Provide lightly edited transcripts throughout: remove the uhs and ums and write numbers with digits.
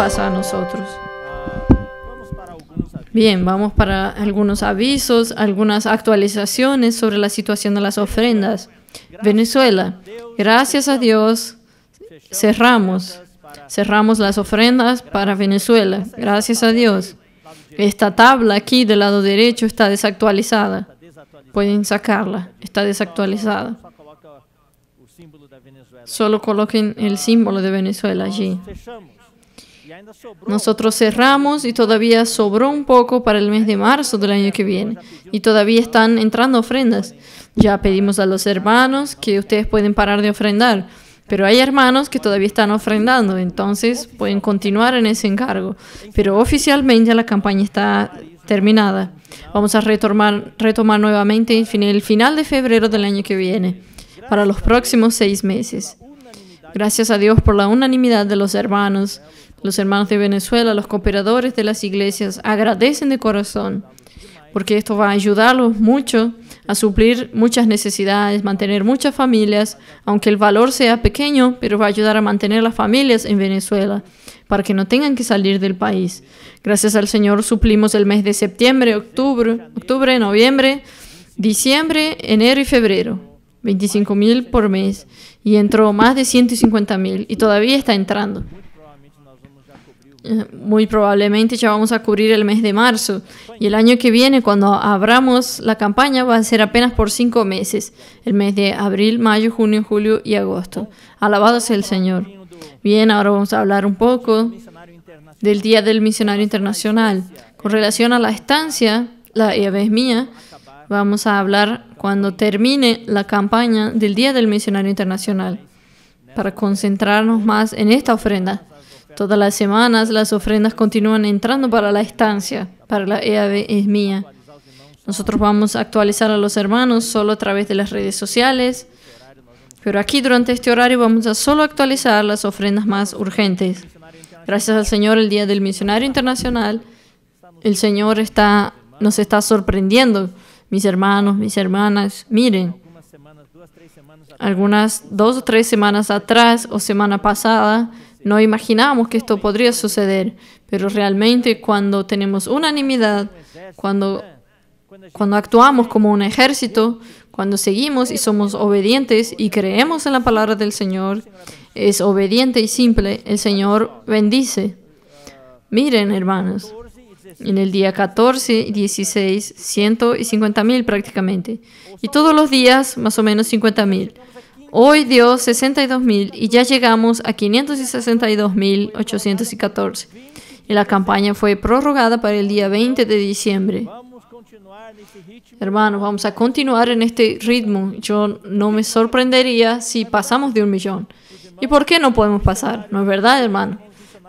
pasa a nosotros. Bien, vamos para algunos avisos, algunas actualizaciones sobre la situación de las ofrendas. Venezuela, gracias a Dios, cerramos las ofrendas para Venezuela, gracias a Dios. Esta tabla aquí del lado derecho está desactualizada. Pueden sacarla, está desactualizada. Solo coloquen el símbolo de Venezuela allí. Nosotros cerramos y todavía sobró un poco para el mes de marzo del año que viene. Y todavía están entrando ofrendas. Ya pedimos a los hermanos que ustedes pueden parar de ofrendar. Pero hay hermanos que todavía están ofrendando, entonces pueden continuar en ese encargo. Pero oficialmente la campaña está terminada. Vamos a retomar nuevamente el final de febrero del año que viene, para los próximos 6 meses. Gracias a Dios por la unanimidad de los hermanos de Venezuela, los cooperadores de las iglesias, agradecen de corazón, porque esto va a ayudarlos mucho a suplir muchas necesidades, mantener muchas familias, aunque el valor sea pequeño, pero va a ayudar a mantener las familias en Venezuela, para que no tengan que salir del país. Gracias al Señor suplimos el mes de septiembre, octubre, noviembre, diciembre, enero y febrero. 25,000 por mes. Y entró más de 150,000 y todavía está entrando. Muy probablemente ya vamos a cubrir el mes de marzo. Y el año que viene, cuando abramos la campaña, va a ser apenas por 5 meses. El mes de abril, mayo, junio, julio y agosto. Alabado sea el Señor. Bien, ahora vamos a hablar un poco del Día del Misionario Internacional. Con relación a la estancia, la es mía, vamos a hablar cuando termine la campaña del Día del Misionario Internacional, para concentrarnos más en esta ofrenda. Todas las semanas las ofrendas continúan entrando para la estancia, para la EAB es mía. Nosotros vamos a actualizar a los hermanos solo a través de las redes sociales, pero aquí durante este horario vamos a solo actualizar las ofrendas más urgentes. Gracias al Señor, el Día del Misionario Internacional, el Señor nos está sorprendiendo. Mis hermanos, mis hermanas, miren, algunas 2 o 3 semanas atrás o semana pasada, no imaginábamos que esto podría suceder, pero realmente cuando tenemos unanimidad, cuando actuamos como un ejército, cuando seguimos y somos obedientes y creemos en la palabra del Señor, es obediente y simple, el Señor bendice. Miren, hermanos, en el día 14 y 16, 150,000 prácticamente, y todos los días más o menos 50,000. Hoy dio 62,000 y ya llegamos a 562,814. Y la campaña fue prorrogada para el día 20 de diciembre. Hermanos, vamos a continuar en este ritmo. Yo no me sorprendería si pasamos de 1,000,000. ¿Y por qué no podemos pasar? ¿No es verdad, hermano?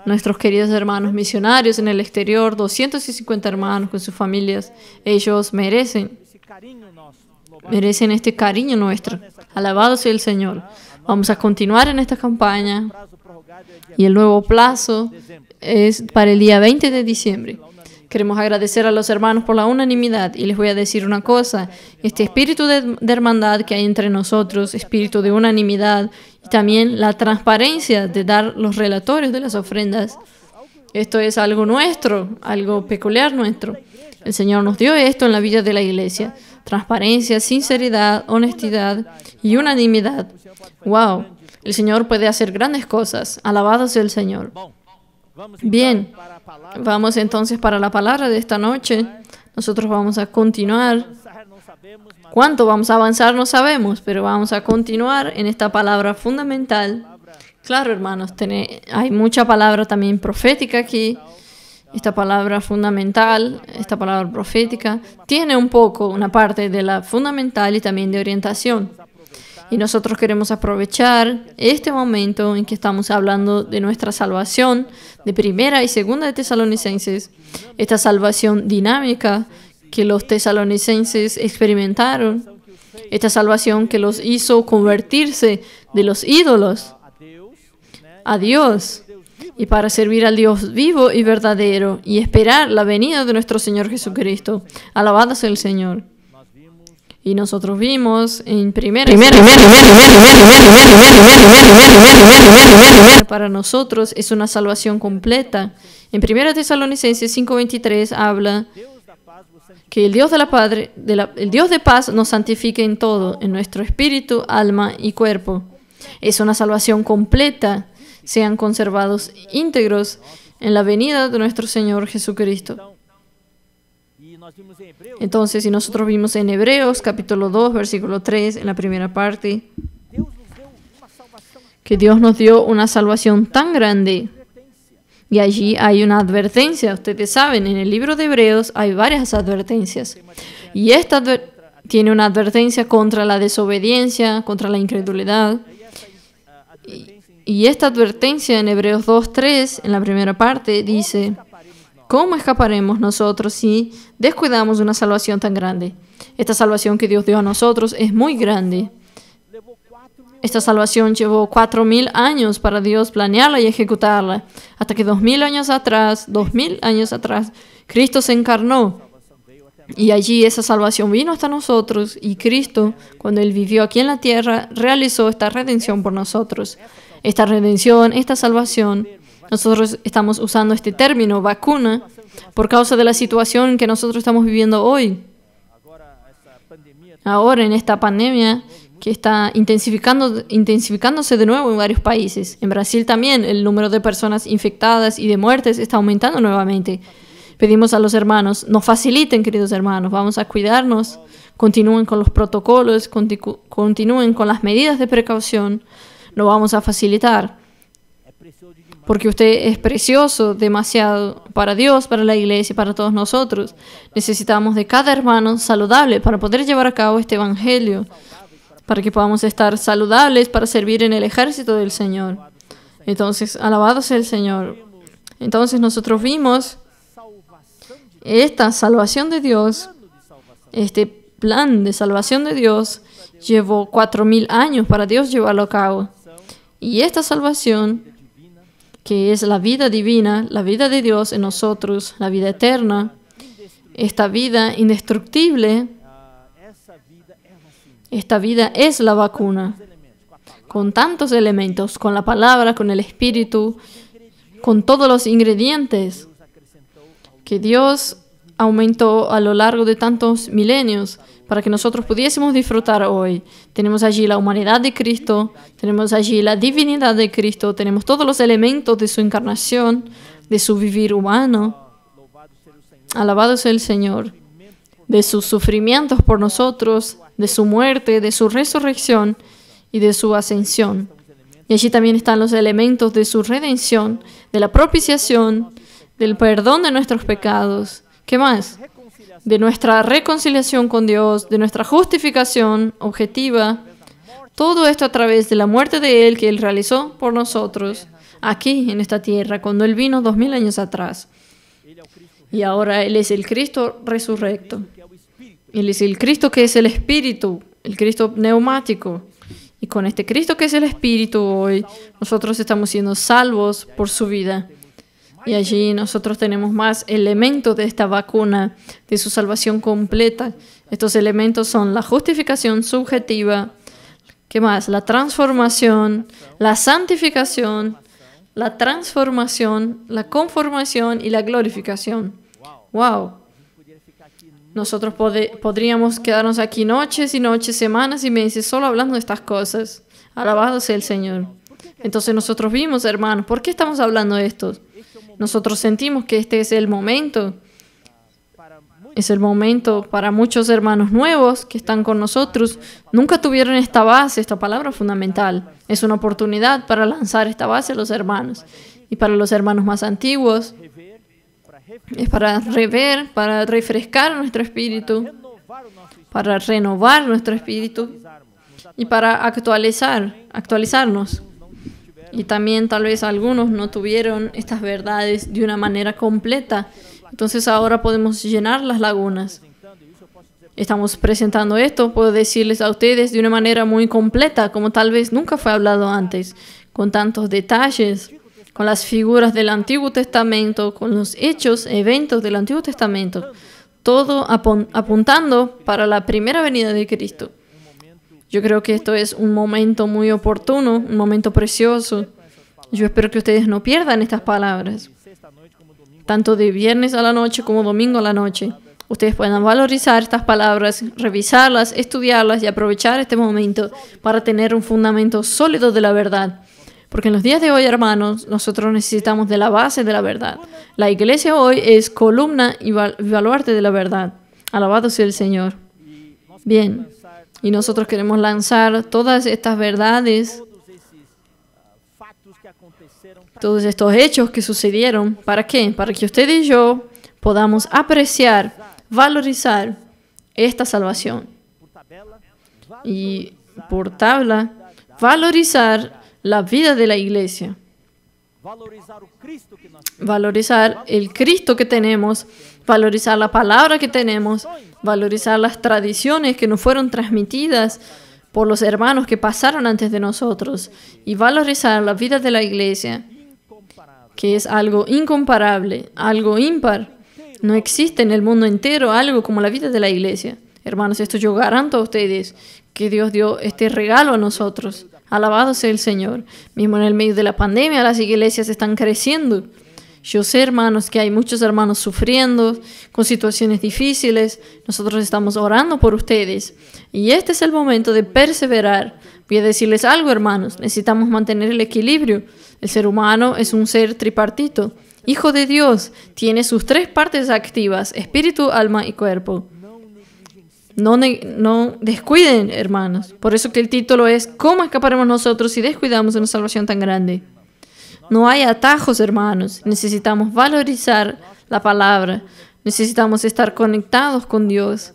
Nuestros queridos hermanos misionarios en el exterior, 250 hermanos con sus familias, ellos merecen este cariño nuestro. Alabado sea el Señor. Vamos a continuar en esta campaña y el nuevo plazo es para el día 20 de diciembre. Queremos agradecer a los hermanos por la unanimidad y les voy a decir una cosa. Este espíritu de hermandad que hay entre nosotros, espíritu de unanimidad y también la transparencia de dar los relatorios de las ofrendas, esto es algo nuestro, algo peculiar nuestro. El Señor nos dio esto en la vida de la iglesia. Transparencia, sinceridad, honestidad y unanimidad. ¡Wow! El Señor puede hacer grandes cosas. Alabado sea el Señor. Bien, vamos entonces para la palabra de esta noche. Nosotros vamos a continuar. ¿Cuánto vamos a avanzar? No sabemos, pero vamos a continuar en esta palabra fundamental. Claro, hermanos, hay mucha palabra también profética aquí. Esta palabra fundamental, esta palabra profética, tiene un poco una parte de la fundamental y también de orientación. Y nosotros queremos aprovechar este momento en que estamos hablando de nuestra salvación, de Primera y Segunda de Tesalonicenses, esta salvación dinámica que los tesalonicenses experimentaron, esta salvación que los hizo convertirse de los ídolos a Dios, y para servir al Dios vivo y verdadero y esperar la venida de nuestro Señor Jesucristo. Alabado sea el Señor. Y nosotros vimos en para nosotros es una salvación completa. En 1 Tesalonicenses 5:23 habla que el Dios el Dios de paz nos santifique en todo, en nuestro espíritu, alma y cuerpo. Es una salvación completa, sean conservados íntegros en la venida de nuestro Señor Jesucristo. Entonces, si nosotros vimos en Hebreos capítulo 2, versículo 3, en la primera parte, que Dios nos dio una salvación tan grande. Y allí hay una advertencia. Ustedes saben, en el libro de Hebreos hay varias advertencias. Y esta tiene una advertencia contra la desobediencia, contra la incredulidad. Y esta advertencia en Hebreos 2:3, en la primera parte, dice: ¿cómo escaparemos nosotros si descuidamos una salvación tan grande? Esta salvación que Dios dio a nosotros es muy grande. Esta salvación llevó 4.000 años para Dios planearla y ejecutarla, hasta que 2.000 años atrás, Cristo se encarnó. Y allí esa salvación vino hasta nosotros, y Cristo, cuando Él vivió aquí en la tierra, realizó esta redención por nosotros. Esta redención, esta salvación, nosotros estamos usando este término, vacuna, por causa de la situación que nosotros estamos viviendo hoy. Ahora, en esta pandemia que está intensificándose de nuevo en varios países. En Brasil también el número de personas infectadas y de muertes está aumentando nuevamente. Pedimos a los hermanos, nos faciliten, queridos hermanos, vamos a cuidarnos, continúen con los protocolos, continúen con las medidas de precaución, lo vamos a facilitar. Porque usted es precioso, demasiado para Dios, para la iglesia y para todos nosotros. Necesitamos de cada hermano saludable para poder llevar a cabo este evangelio, para que podamos estar saludables para servir en el ejército del Señor. Entonces, alabado sea el Señor. Entonces nosotros vimos esta salvación de Dios, este plan de salvación de Dios, llevó 4.000 años para Dios llevarlo a cabo. Y esta salvación, que es la vida divina, la vida de Dios en nosotros, la vida eterna, esta vida indestructible, esta vida es la vacuna, con tantos elementos, con la palabra, con el espíritu, con todos los ingredientes que Dios aumentó a lo largo de tantos milenios para que nosotros pudiésemos disfrutar hoy. Tenemos allí la humanidad de Cristo, tenemos allí la divinidad de Cristo, tenemos todos los elementos de su encarnación, de su vivir humano. Alabado sea el Señor, de sus sufrimientos por nosotros, de su muerte, de su resurrección y de su ascensión. Y allí también están los elementos de su redención, de la propiciación, del perdón de nuestros pecados. ¿Qué más? De nuestra reconciliación con Dios, de nuestra justificación objetiva. Todo esto a través de la muerte de Él que Él realizó por nosotros aquí en esta tierra, cuando Él vino 2.000 años atrás. Y ahora Él es el Cristo resurrecto. Él es el Cristo que es el Espíritu, el Cristo neumático. Y con este Cristo que es el Espíritu hoy, nosotros estamos siendo salvos por su vida. Y allí nosotros tenemos más elementos de esta vacuna, de su salvación completa. Estos elementos son la justificación subjetiva. ¿Qué más? La transformación, la santificación, la transformación, la conformación y la glorificación. ¡Wow! Nosotros podríamos quedarnos aquí noches y noches, semanas y meses solo hablando de estas cosas. Alabado sea el Señor. Entonces nosotros vimos, hermanos, ¿por qué estamos hablando de esto? Nosotros sentimos que este es el momento. Es el momento para muchos hermanos nuevos que están con nosotros. Nunca tuvieron esta base, esta palabra fundamental. Es una oportunidad para lanzar esta base a los hermanos. Y para los hermanos más antiguos, es para rever, para refrescar nuestro espíritu, para renovar nuestro espíritu y para actualizarnos. Y también tal vez algunos no tuvieron estas verdades de una manera completa. Entonces ahora podemos llenar las lagunas. Estamos presentando esto, puedo decirles a ustedes de una manera muy completa, como tal vez nunca fue hablado antes, con tantos detalles, con las figuras del Antiguo Testamento, con los hechos, eventos del Antiguo Testamento. todo apuntando para la primera venida de Cristo. Yo creo que esto es un momento muy oportuno, un momento precioso. Yo espero que ustedes no pierdan estas palabras, tanto de viernes a la noche como domingo a la noche. Ustedes puedan valorizar estas palabras, revisarlas, estudiarlas y aprovechar este momento para tener un fundamento sólido de la verdad. Porque en los días de hoy, hermanos, nosotros necesitamos de la base de la verdad. La iglesia hoy es columna y baluarte de la verdad. Alabado sea el Señor. Bien, y nosotros queremos lanzar todas estas verdades, todos estos hechos que sucedieron. ¿Para qué? Para que usted y yo podamos apreciar, valorizar esta salvación. Y por tabla, valorizar la vida de la iglesia. Valorizar el Cristo que tenemos, valorizar la palabra que tenemos, valorizar las tradiciones que nos fueron transmitidas por los hermanos que pasaron antes de nosotros y valorizar la vida de la iglesia, que es algo incomparable, algo impar. No existe en el mundo entero algo como la vida de la iglesia. Hermanos, esto yo garanto a ustedes que Dios dio este regalo a nosotros. Alabado sea el Señor. Mismo en el medio de la pandemia, las iglesias están creciendo. Yo sé, hermanos, que hay muchos hermanos sufriendo con situaciones difíciles. Nosotros estamos orando por ustedes. Y este es el momento de perseverar. Voy a decirles algo, hermanos. Necesitamos mantener el equilibrio. El ser humano es un ser tripartito. Hijo de Dios, tiene sus tres partes activas, espíritu, alma y cuerpo. No descuiden, hermanos. Por eso que el título es ¿Cómo escaparemos nosotros si descuidamos de una salvación tan grande? No hay atajos, hermanos. Necesitamos valorizar la palabra. Necesitamos estar conectados con Dios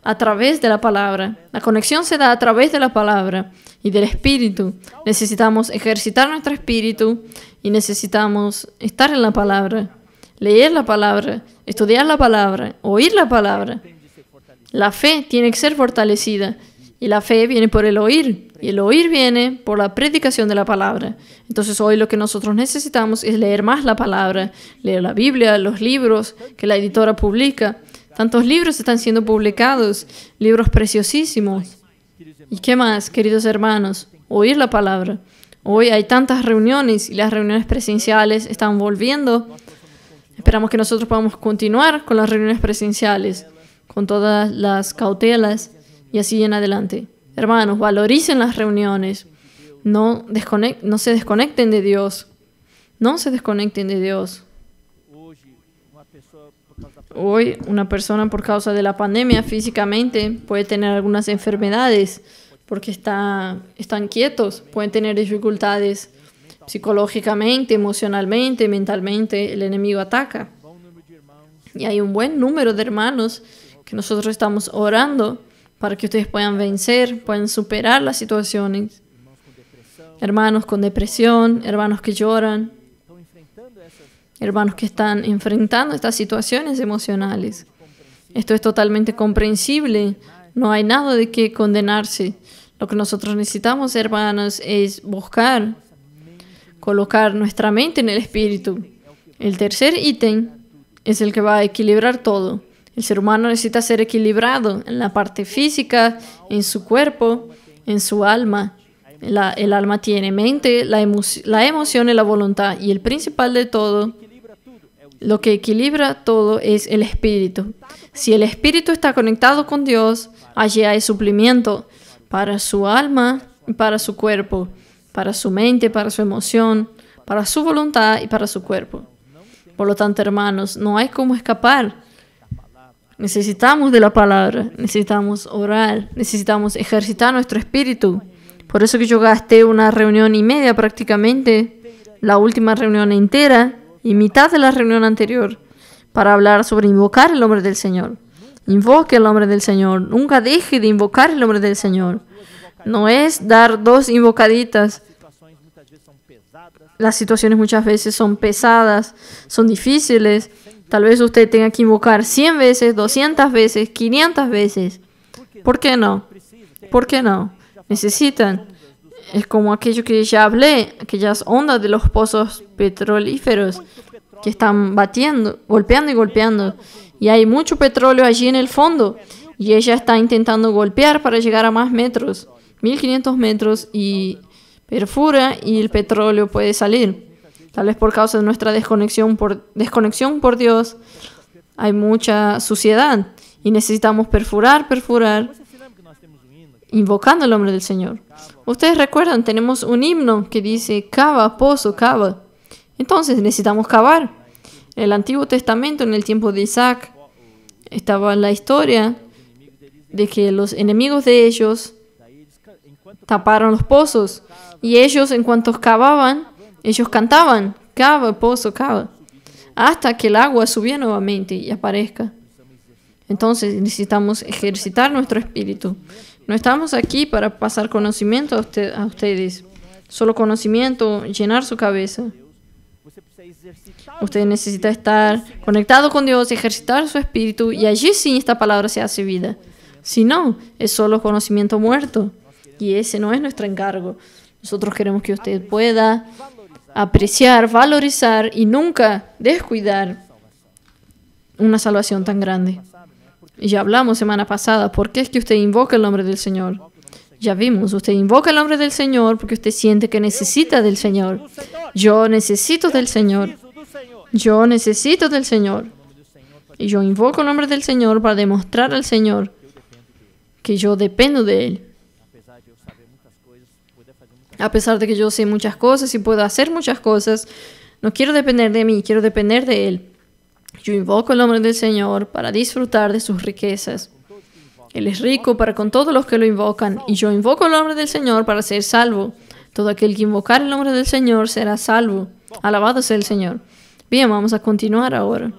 a través de la palabra. La conexión se da a través de la palabra y del espíritu. Necesitamos ejercitar nuestro espíritu y necesitamos estar en la palabra, leer la palabra, estudiar la palabra, oír la palabra. La fe tiene que ser fortalecida y la fe viene por el oír y el oír viene por la predicación de la palabra. Entonces hoy lo que nosotros necesitamos es leer más la palabra, leer la Biblia, los libros que la editora publica. Tantos libros están siendo publicados, libros preciosísimos. ¿Y qué más, queridos hermanos? Oír la palabra. Hoy hay tantas reuniones y las reuniones presenciales están volviendo. Esperamos que nosotros podamos continuar con las reuniones presenciales, con todas las cautelas y así en adelante. Hermanos, valoricen las reuniones. No se desconecten de Dios. No se desconecten de Dios. Hoy una persona por causa de la pandemia físicamente puede tener algunas enfermedades porque están quietos, pueden tener dificultades psicológicamente, emocionalmente, mentalmente, el enemigo ataca. Y hay un buen número de hermanos que nosotros estamos orando para que ustedes puedan vencer, puedan superar las situaciones. Hermanos con depresión, hermanos que lloran, hermanos que están enfrentando estas situaciones emocionales. Esto es totalmente comprensible. No hay nada de qué condenarse. Lo que nosotros necesitamos, hermanos, es buscar, colocar nuestra mente en el espíritu. El tercer ítem es el que va a equilibrar todo. El ser humano necesita ser equilibrado en la parte física, en su cuerpo, en su alma. El alma tiene mente, la emoción y la voluntad. Y el principal de todo, lo que equilibra todo es el espíritu. Si el espíritu está conectado con Dios, allí hay suplimiento para su alma y para su cuerpo, para su mente, para su emoción, para su voluntad y para su cuerpo. Por lo tanto, hermanos, no hay cómo escapar. Necesitamos de la palabra, necesitamos orar, necesitamos ejercitar nuestro espíritu. Por eso que yo gasté una reunión y media prácticamente, la última reunión entera y mitad de la reunión anterior, para hablar sobre invocar el nombre del Señor. Invoque el nombre del Señor. Nunca deje de invocar el nombre del Señor. No es dar 2 invocaditas. Las situaciones muchas veces son pesadas, son difíciles. Tal vez usted tenga que invocar 100 veces, 200 veces, 500 veces. ¿Por qué no? ¿Por qué no? Necesitan. Es como aquello que ya hablé, aquellas ondas de los pozos petrolíferos. que están batiendo, golpeando y golpeando. Y hay mucho petróleo allí en el fondo. Y ella está intentando golpear para llegar a más metros, 1500 metros, y perfora y el petróleo puede salir. Tal vez por causa de nuestra desconexión por Dios, hay mucha suciedad y necesitamos perforar, invocando el nombre del Señor. Ustedes recuerdan, tenemos un himno que dice, cava, pozo, cava. Entonces necesitamos cavar. En el Antiguo Testamento, en el tiempo de Isaac, estaba la historia de que los enemigos de ellos taparon los pozos. Y ellos, en cuanto cavaban, ellos cantaban, cava, pozo, cava, hasta que el agua subía nuevamente y aparezca. Entonces necesitamos ejercitar nuestro espíritu. No estamos aquí para pasar conocimiento a ustedes. Solo conocimiento, llenar su cabeza. Usted necesita estar conectado con Dios, ejercitar su espíritu, y allí sí esta palabra se hace vida. Si no, es solo conocimiento muerto. Y ese no es nuestro encargo. Nosotros queremos que usted pueda apreciar, valorizar y nunca descuidar una salvación tan grande. Y ya hablamos semana pasada, ¿por qué es que usted invoca el nombre del Señor? Ya vimos, usted invoca el nombre del Señor porque usted siente que necesita del Señor. Yo necesito del Señor. Yo necesito del Señor. Y yo invoco el nombre del Señor para demostrar al Señor que yo dependo de Él. A pesar de que yo sé muchas cosas y puedo hacer muchas cosas, no quiero depender de mí, quiero depender de Él. Yo invoco el nombre del Señor para disfrutar de sus riquezas. Él es rico para con todos los que lo invocan, y yo invoco el nombre del Señor para ser salvo. Todo aquel que invocar el nombre del Señor será salvo. Alabado sea el Señor. Bien, vamos a continuar ahora.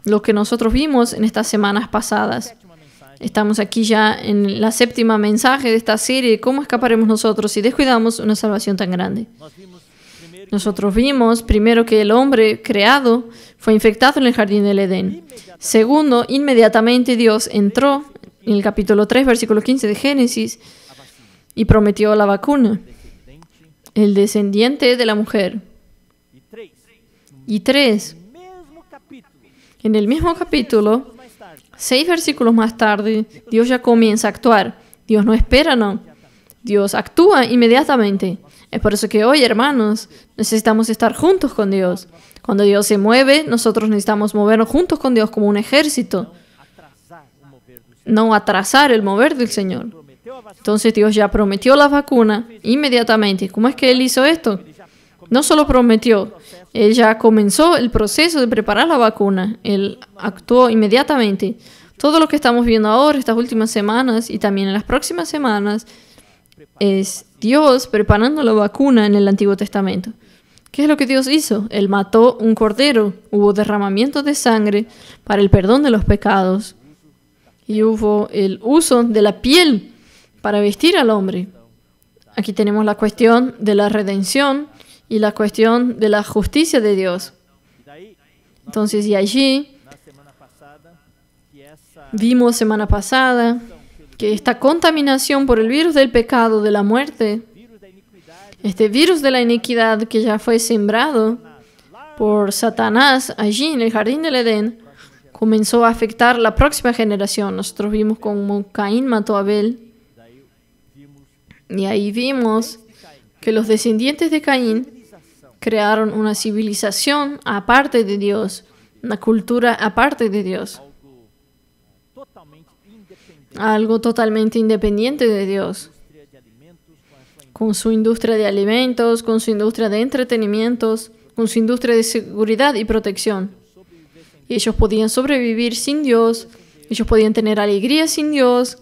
Lo que nosotros vimos en estas semanas pasadas. Estamos aquí ya en la séptima mensaje de esta serie. ¿Cómo escaparemos nosotros si descuidamos una salvación tan grande? Nosotros vimos primero que el hombre creado fue infectado en el jardín del Edén. Segundo, inmediatamente Dios entró en el capítulo 3, versículo 15 de Génesis y prometió la vacuna, el descendiente de la mujer. Y 3, en el mismo capítulo, 6 versículos más tarde, Dios ya comienza a actuar. Dios no espera, no. Dios actúa inmediatamente. Es por eso que hoy, hermanos, necesitamos estar juntos con Dios. Cuando Dios se mueve, nosotros necesitamos movernos juntos con Dios como un ejército. No atrasar el mover del Señor. Entonces Dios ya prometió la vacuna inmediatamente. ¿Cómo es que Él hizo esto? No solo prometió, Él ya comenzó el proceso de preparar la vacuna. Él actuó inmediatamente. Todo lo que estamos viendo ahora, estas últimas semanas y también en las próximas semanas, es Dios preparando la vacuna en el Antiguo Testamento. ¿Qué es lo que Dios hizo? Él mató un cordero. Hubo derramamiento de sangre para el perdón de los pecados. Y hubo el uso de la piel para vestir al hombre. Aquí tenemos la cuestión de la redención y la cuestión de la justicia de Dios. Entonces, y allí vimos semana pasada que esta contaminación por el virus del pecado, de la muerte, este virus de la iniquidad que ya fue sembrado por Satanás allí en el jardín del Edén, comenzó a afectar la próxima generación. Nosotros vimos cómo Caín mató a Abel. Y ahí vimos que los descendientes de Caín crearon una civilización aparte de Dios, una cultura aparte de Dios. Algo totalmente independiente de Dios. Con su industria de alimentos, con su industria de entretenimientos, con su industria de seguridad y protección. Y ellos podían sobrevivir sin Dios, ellos podían tener alegría sin Dios,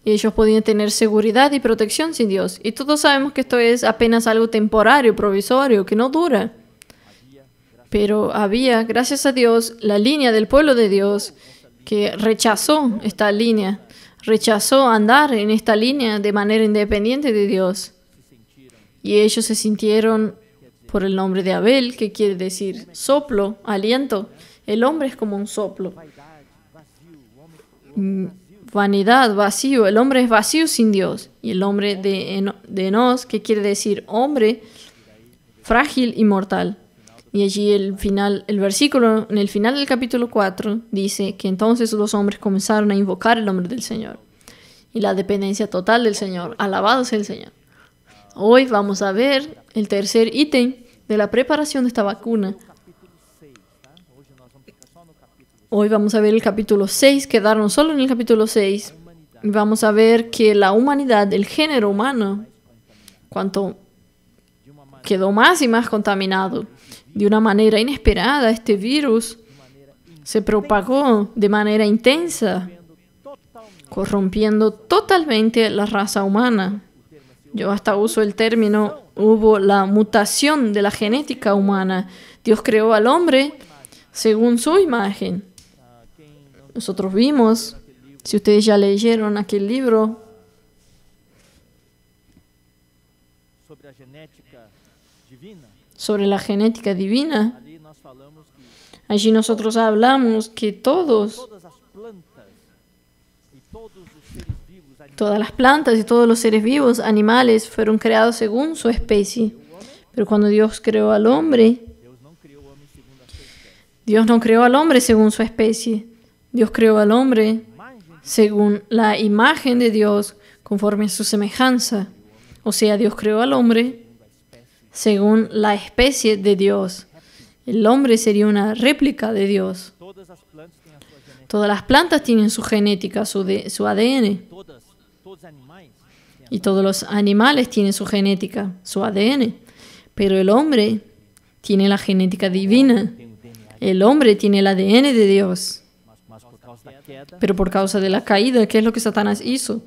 y ellos podían tener seguridad y protección sin Dios. Y todos sabemos que esto es apenas algo temporario, provisorio, que no dura. Pero había, gracias a Dios, la línea del pueblo de Dios que rechazó esta línea, rechazó andar en esta línea de manera independiente de Dios. Y ellos se sintieron por el nombre de Abel, que quiere decir soplo, aliento. El hombre es como un soplo. Vanidad, vacío. El hombre es vacío sin Dios. Y el hombre de Enos, que quiere decir hombre, frágil y mortal. Y allí el versículo, en el final del capítulo 4, dice que entonces los hombres comenzaron a invocar el nombre del Señor y la dependencia total del Señor. Alabado sea el Señor. Hoy vamos a ver el tercer ítem de la preparación de esta vacuna. Hoy vamos a ver el capítulo 6, quedarnos solo en el capítulo 6. Y vamos a ver que la humanidad, el género humano, cuanto quedó más y más contaminado. De una manera inesperada, este virus se propagó de manera intensa, corrompiendo totalmente la raza humana. Yo hasta uso el término, hubo la mutación de la genética humana. Dios creó al hombre según su imagen. Nosotros vimos, si ustedes ya leyeron aquel libro, sobre la genética divina, allí nosotros hablamos que todas las plantas y todos los seres vivos, animales, fueron creados según su especie. Pero cuando Dios creó al hombre, Dios no creó al hombre según su especie. Dios creó al hombre según la imagen de Dios, conforme a su semejanza. O sea, Dios creó al hombre según la especie de Dios. El hombre sería una réplica de Dios. Todas las plantas tienen su genética, su ADN. Y todos los animales tienen su genética, su ADN. Pero el hombre tiene la genética divina. El hombre tiene el ADN de Dios. Pero por causa de la caída, ¿qué es lo que Satanás hizo?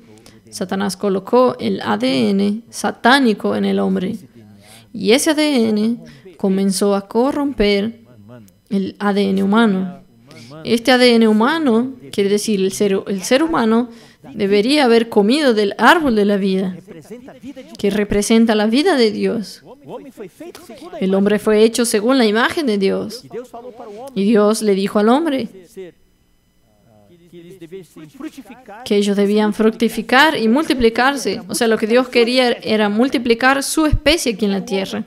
Satanás colocó el ADN satánico en el hombre. Y ese ADN comenzó a corromper el ADN humano. Este ADN humano, quiere decir el ser humano, debería haber comido del árbol de la vida, que representa la vida de Dios. El hombre fue hecho según la imagen de Dios. Y Dios le dijo al hombre que ellos debían fructificar y multiplicarse. O sea, lo que Dios quería era multiplicar su especie aquí en la tierra.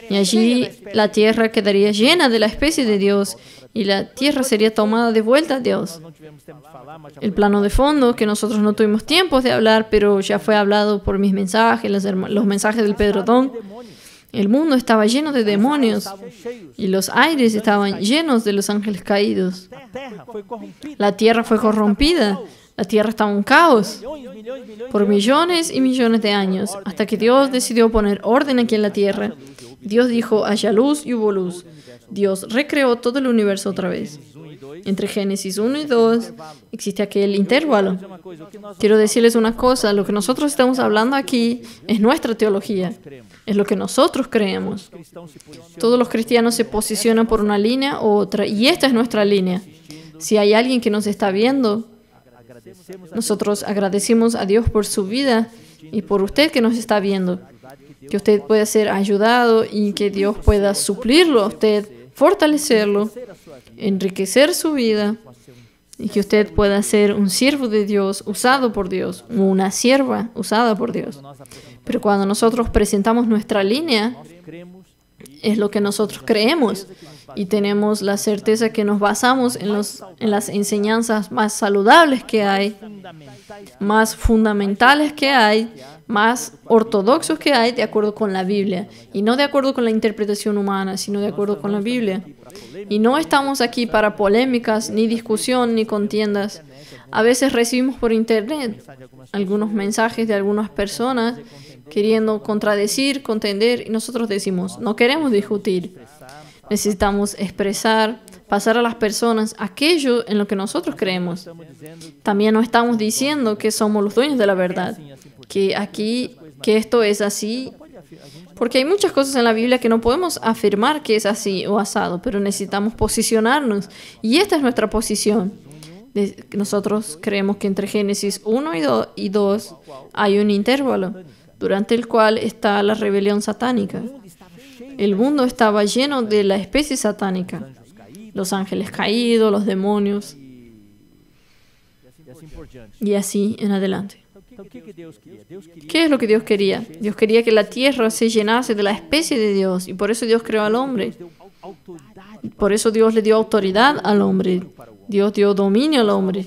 Y allí la tierra quedaría llena de la especie de Dios y la tierra sería tomada de vuelta a Dios. El plano de fondo, que nosotros no tuvimos tiempo de hablar, pero ya fue hablado por mis mensajes, los mensajes del Pedrodón. El mundo estaba lleno de demonios y los aires estaban llenos de los ángeles caídos. La tierra fue corrompida. La tierra estaba en un caos por millones y millones de años, hasta que Dios decidió poner orden aquí en la tierra. Dios dijo, haya luz y hubo luz. Dios recreó todo el universo otra vez. Entre Génesis 1 y 2 existe aquel intervalo. Quiero decirles una cosa, lo que nosotros estamos hablando aquí es nuestra teología, es lo que nosotros creemos. Todos los cristianos se posicionan por una línea u otra, y esta es nuestra línea. Si hay alguien que nos está viendo, nosotros agradecemos a Dios por su vida y por usted que nos está viendo. Que usted pueda ser ayudado y que Dios pueda suplirlo a usted, fortalecerlo, enriquecer su vida y que usted pueda ser un siervo de Dios usado por Dios, o una sierva usada por Dios. Pero cuando nosotros presentamos nuestra línea, es lo que nosotros creemos y tenemos la certeza que nos basamos en las enseñanzas más saludables que hay, más fundamentales que hay, más ortodoxos que hay, de acuerdo con la Biblia. Y no de acuerdo con la interpretación humana, sino de acuerdo con la Biblia. Y no estamos aquí para polémicas, ni discusión, ni contiendas. A veces recibimos por internet algunos mensajes de algunas personas queriendo contradecir, contender, y nosotros decimos, no queremos discutir. Necesitamos expresar, pasar a las personas aquello en lo que nosotros creemos. También no estamos diciendo que somos los dueños de la verdad, que esto es así, porque hay muchas cosas en la Biblia que no podemos afirmar que es así o asado, pero necesitamos posicionarnos, y esta es nuestra posición. Nosotros creemos que entre Génesis 1 y 2 hay un intervalo, durante el cual está la rebelión satánica. El mundo estaba lleno de la especie satánica, los ángeles caídos, los demonios, y así en adelante. ¿Qué es lo que Dios quería? Dios quería que la tierra se llenase de la especie de Dios, y por eso Dios creó al hombre. Por eso Dios le dio autoridad al hombre. Dios dio dominio al hombre.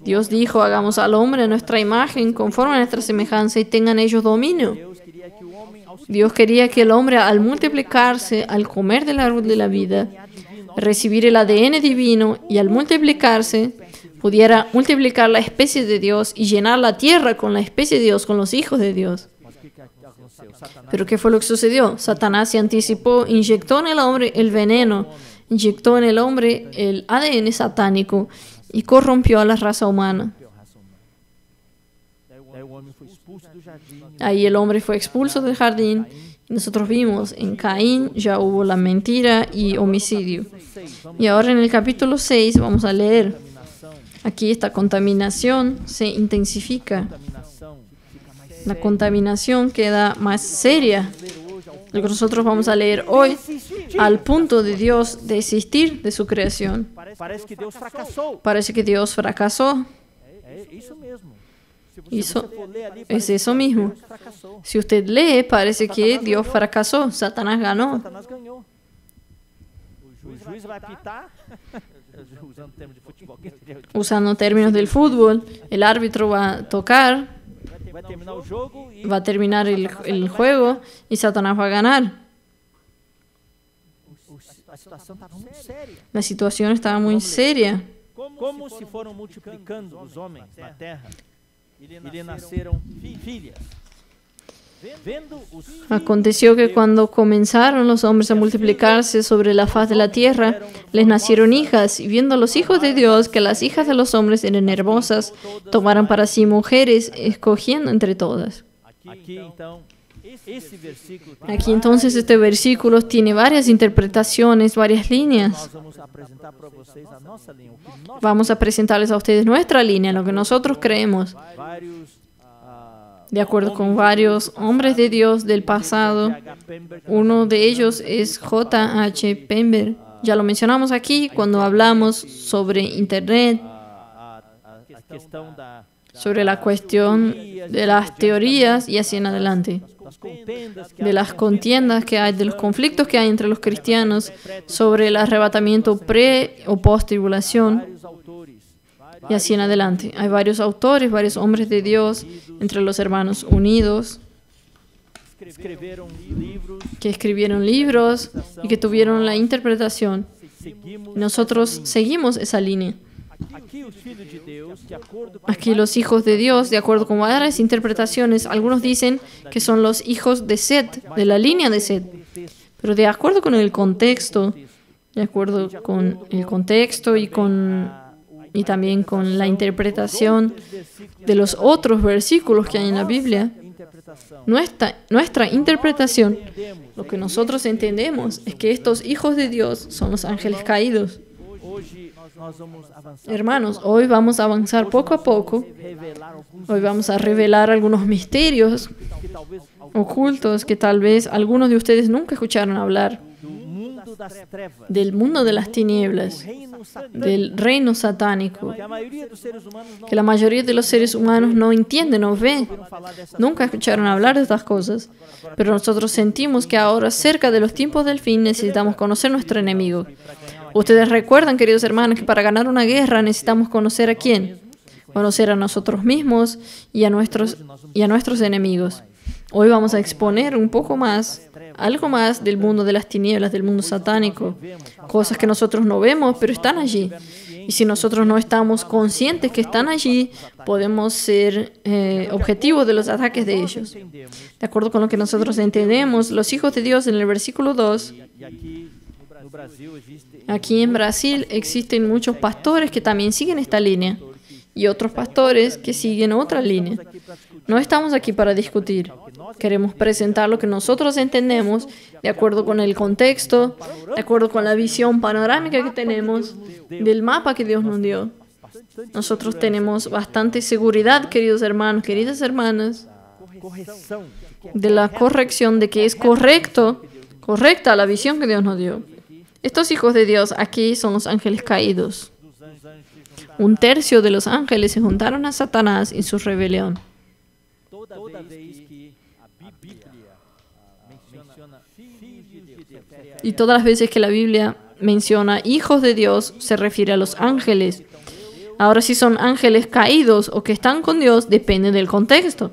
Dios dijo, hagamos al hombre a nuestra imagen, conforme a nuestra semejanza, y tengan ellos dominio. Dios quería que el hombre, al multiplicarse, al comer del árbol de la vida, recibir el ADN divino y al multiplicarse, pudiera multiplicar la especie de Dios y llenar la tierra con la especie de Dios, con los hijos de Dios. Pero ¿qué fue lo que sucedió? Satanás se anticipó, inyectó en el hombre el veneno, inyectó en el hombre el ADN satánico y corrompió a la raza humana. Ahí el hombre fue expulso del jardín. Nosotros vimos en Caín ya hubo la mentira y homicidio. Y ahora en el capítulo 6 vamos a leer. Aquí esta contaminación se intensifica. La contaminación queda más seria. Lo que nosotros vamos a leer hoy, al punto de Dios desistir de su creación. Parece que Dios fracasó. Es eso mismo. Si usted lee, parece que Dios fracasó. Satanás ganó. Usando términos del fútbol, el árbitro va a tocar, va a terminar el juego y Satanás va a ganar. La situación estaba muy seria. Como se foram multiplicando os homens na terra e lhe nasceram filhas. Aconteció que cuando comenzaron los hombres a multiplicarse sobre la faz de la tierra, les nacieron hijas, y viendo los hijos de Dios que las hijas de los hombres eran hermosas, tomaron para sí mujeres, escogiendo entre todas. Aquí entonces este versículo tiene varias interpretaciones, varias líneas. Vamos a presentarles a ustedes nuestra línea, lo que nosotros creemos. De acuerdo con varios hombres de Dios del pasado, uno de ellos es J.H. Pember. Ya lo mencionamos aquí cuando hablamos sobre Internet, sobre la cuestión de las teorías y así en adelante, de las contiendas que hay, de los conflictos que hay entre los cristianos sobre el arrebatamiento pre o post tribulación. Y así en adelante. Hay varios autores, varios hombres de Dios entre los hermanos unidos que escribieron libros y que tuvieron la interpretación. Nosotros seguimos esa línea. Aquí los hijos de Dios, de acuerdo con varias interpretaciones, algunos dicen que son los hijos de Set, de la línea de Set. Pero de acuerdo con el contexto, y también con la interpretación de los otros versículos que hay en la Biblia, nuestra interpretación, lo que nosotros entendemos es que estos hijos de Dios son los ángeles caídos. Hermanos, hoy vamos a avanzar poco a poco. Hoy vamos a revelar algunos misterios ocultos que tal vez algunos de ustedes nunca escucharon hablar. Del mundo de las tinieblas, del reino satánico, que la mayoría de los seres humanos no entienden o ven. Nunca escucharon hablar de estas cosas, pero nosotros sentimos que ahora, cerca de los tiempos del fin, necesitamos conocer nuestro enemigo. Ustedes recuerdan, queridos hermanos, que para ganar una guerra necesitamos conocer a quién, conocer a nosotros mismos y a nuestros enemigos. Hoy vamos a exponer un poco más, algo más del mundo de las tinieblas, del mundo satánico, cosas que nosotros no vemos, pero están allí. Y si nosotros no estamos conscientes que están allí, podemos ser objetivos de los ataques de ellos. De acuerdo con lo que nosotros entendemos, los hijos de Dios en el versículo 2, aquí en Brasil existen muchos pastores que también siguen esta línea y otros pastores que siguen otra línea. No estamos aquí para discutir. Queremos presentar lo que nosotros entendemos de acuerdo con el contexto, de acuerdo con la visión panorámica que tenemos del mapa que Dios nos dio. Nosotros tenemos bastante seguridad, queridos hermanos, queridas hermanas, de la corrección de que es correcta la visión que Dios nos dio. Estos hijos de Dios aquí son los ángeles caídos. 1/3 de los ángeles se juntaron a Satanás en su rebelión. Y todas las veces que la Biblia menciona hijos de Dios, se refiere a los ángeles. Ahora, si son ángeles caídos o que están con Dios, depende del contexto.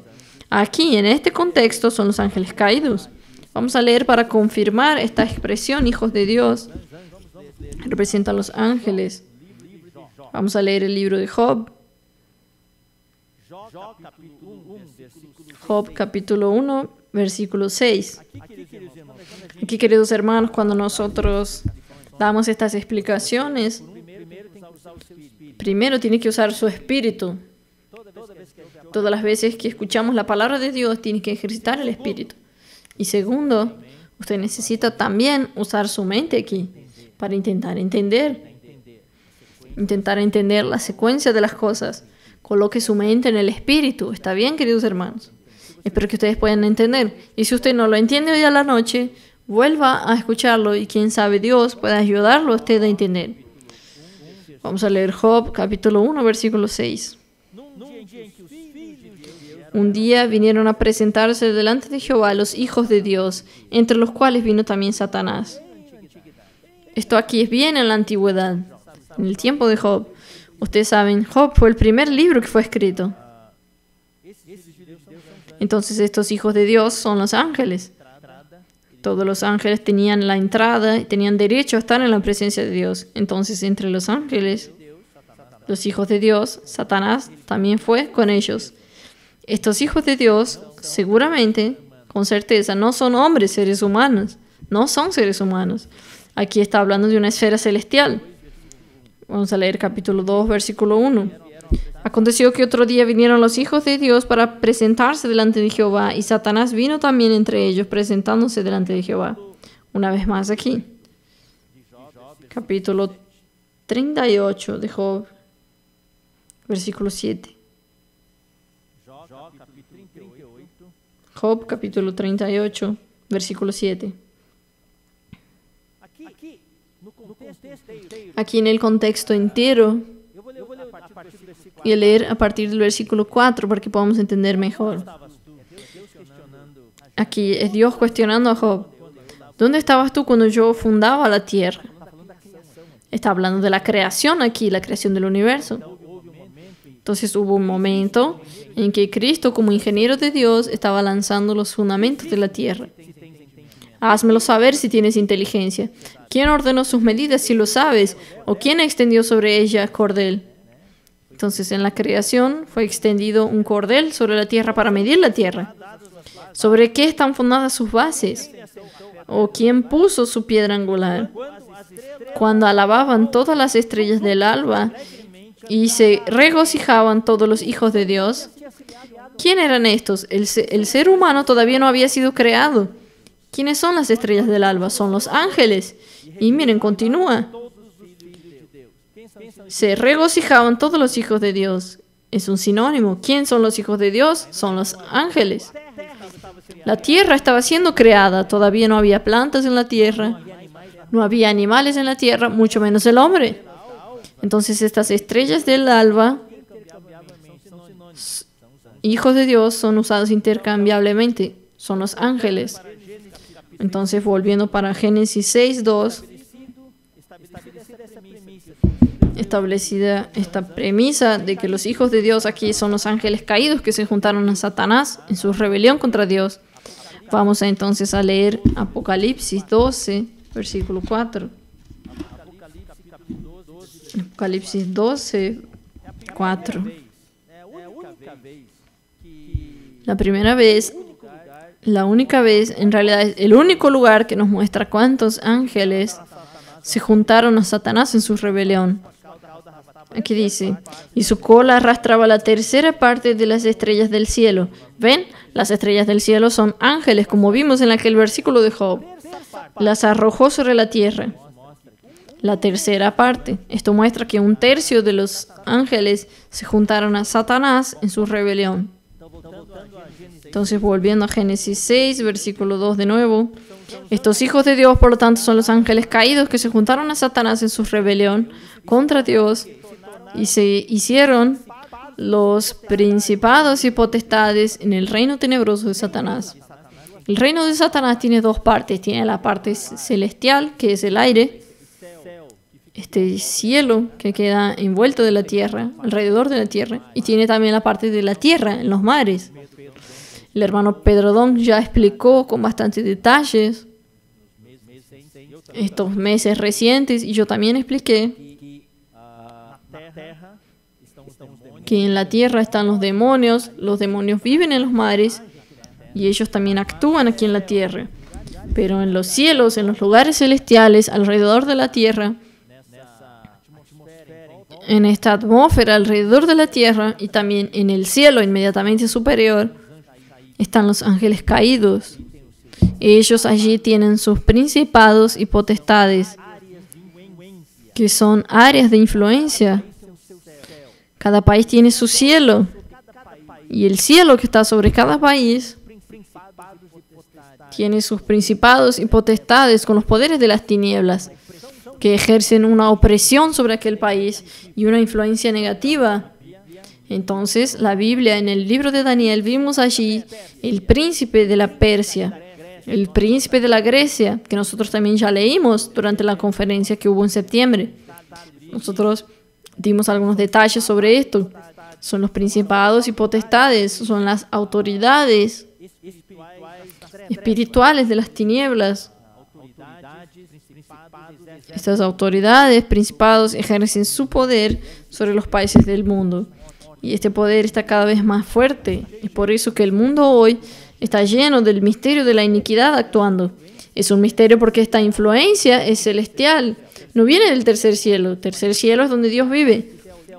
Aquí, en este contexto, son los ángeles caídos. Vamos a leer para confirmar esta expresión, hijos de Dios. Representa a los ángeles. Vamos a leer el libro de Job. Job capítulo 1, versículo 6. Aquí, queridos hermanos, cuando nosotros damos estas explicaciones, primero tiene que usar su espíritu. Todas las veces que escuchamos la palabra de Dios, tiene que ejercitar el espíritu. Y segundo, usted necesita también usar su mente aquí para intentar entender la secuencia de las cosas. Coloque su mente en el espíritu. ¿Está bien, queridos hermanos? Espero que ustedes puedan entender. Y si usted no lo entiende hoy a la noche, vuelva a escucharlo y quién sabe Dios pueda ayudarlo a usted a entender. Vamos a leer Job capítulo 1, versículo 6. Un día vinieron a presentarse delante de Jehová los hijos de Dios, entre los cuales vino también Satanás. Esto aquí es bien en la antigüedad, en el tiempo de Job. Ustedes saben, Job fue el primer libro que fue escrito. Entonces estos hijos de Dios son los ángeles. Todos los ángeles tenían la entrada y tenían derecho a estar en la presencia de Dios. Entonces entre los ángeles, los hijos de Dios, Satanás también fue con ellos. Estos hijos de Dios, seguramente, con certeza, no son hombres, seres humanos. No son seres humanos. Aquí está hablando de una esfera celestial. Vamos a leer capítulo 2, versículo 1. Aconteció que otro día vinieron los hijos de Dios para presentarse delante de Jehová, y Satanás vino también entre ellos, presentándose delante de Jehová. Una vez más aquí. Capítulo 38 de Job, versículo 7. Job, capítulo 38, versículo 7. Aquí en el contexto entero, y a leer a partir del versículo 4 para que podamos entender mejor. Aquí es Dios cuestionando a Job. ¿Dónde estabas tú cuando yo fundaba la tierra? Está hablando de la creación aquí, la creación del universo. Entonces hubo un momento en que Cristo, como ingeniero de Dios, estaba lanzando los fundamentos de la tierra. Házmelo saber si tienes inteligencia. ¿Quién ordenó sus medidas si lo sabes? ¿O quién extendió sobre ella cordel? Entonces en la creación fue extendido un cordel sobre la tierra para medir la tierra. ¿Sobre qué están fundadas sus bases? ¿O quién puso su piedra angular? Cuando alababan todas las estrellas del alba y se regocijaban todos los hijos de Dios. ¿Quién eran estos? El ser humano todavía no había sido creado. ¿Quiénes son las estrellas del alba? Son los ángeles. Y miren, continúa. Se regocijaban todos los hijos de Dios. Es un sinónimo. ¿Quién son los hijos de Dios? Son los ángeles. La tierra estaba siendo creada. Todavía no había plantas en la tierra. No había animales en la tierra, mucho menos el hombre. Entonces estas estrellas del alba, hijos de Dios, son usados intercambiablemente. Son los ángeles. Entonces, volviendo para Génesis 6:2, establecida esta premisa de que los hijos de Dios aquí son los ángeles caídos que se juntaron a Satanás en su rebelión contra Dios. Vamos entonces a leer Apocalipsis 12, versículo 4. Apocalipsis 12, 4. La única vez, en realidad es el único lugar que nos muestra cuántos ángeles se juntaron a Satanás en su rebelión. Aquí dice, y su cola arrastraba la tercera parte de las estrellas del cielo. ¿Ven? Las estrellas del cielo son ángeles, como vimos en aquel versículo de Job. Las arrojó sobre la tierra. La tercera parte. Esto muestra que 1/3 de los ángeles se juntaron a Satanás en su rebelión. Entonces, volviendo a Génesis 6, versículo 2 de nuevo. Estos hijos de Dios, por lo tanto, son los ángeles caídos que se juntaron a Satanás en su rebelión contra Dios y se hicieron los principados y potestades en el reino tenebroso de Satanás. El reino de Satanás tiene dos partes. Tiene la parte celestial, que es el aire, este cielo que queda envuelto de la tierra, alrededor de la tierra, y tiene también la parte de la tierra, en los mares. El hermano Pedrodón ya explicó con bastantes detalles estos meses recientes, y yo también expliqué que en la tierra están los demonios viven en los mares, y ellos también actúan aquí en la tierra. Pero en los cielos, en los lugares celestiales, alrededor de la tierra, en esta atmósfera alrededor de la tierra y también en el cielo inmediatamente superior, están los ángeles caídos. Ellos allí tienen sus principados y potestades, que son áreas de influencia. Cada país tiene su cielo, y el cielo que está sobre cada país tiene sus principados y potestades con los poderes de las tinieblas, que ejercen una opresión sobre aquel país y una influencia negativa. Entonces, la Biblia, en el libro de Daniel, vimos allí el príncipe de la Persia, el príncipe de la Grecia, que nosotros también ya leímos durante la conferencia que hubo en septiembre. Nosotros dimos algunos detalles sobre esto. Son los principados y potestades, son las autoridades espirituales de las tinieblas. Estas autoridades, principados, ejercen su poder sobre los países del mundo. Y este poder está cada vez más fuerte. Es por eso que el mundo hoy está lleno del misterio de la iniquidad actuando. Es un misterio porque esta influencia es celestial. No viene del tercer cielo. El tercer cielo es donde Dios vive.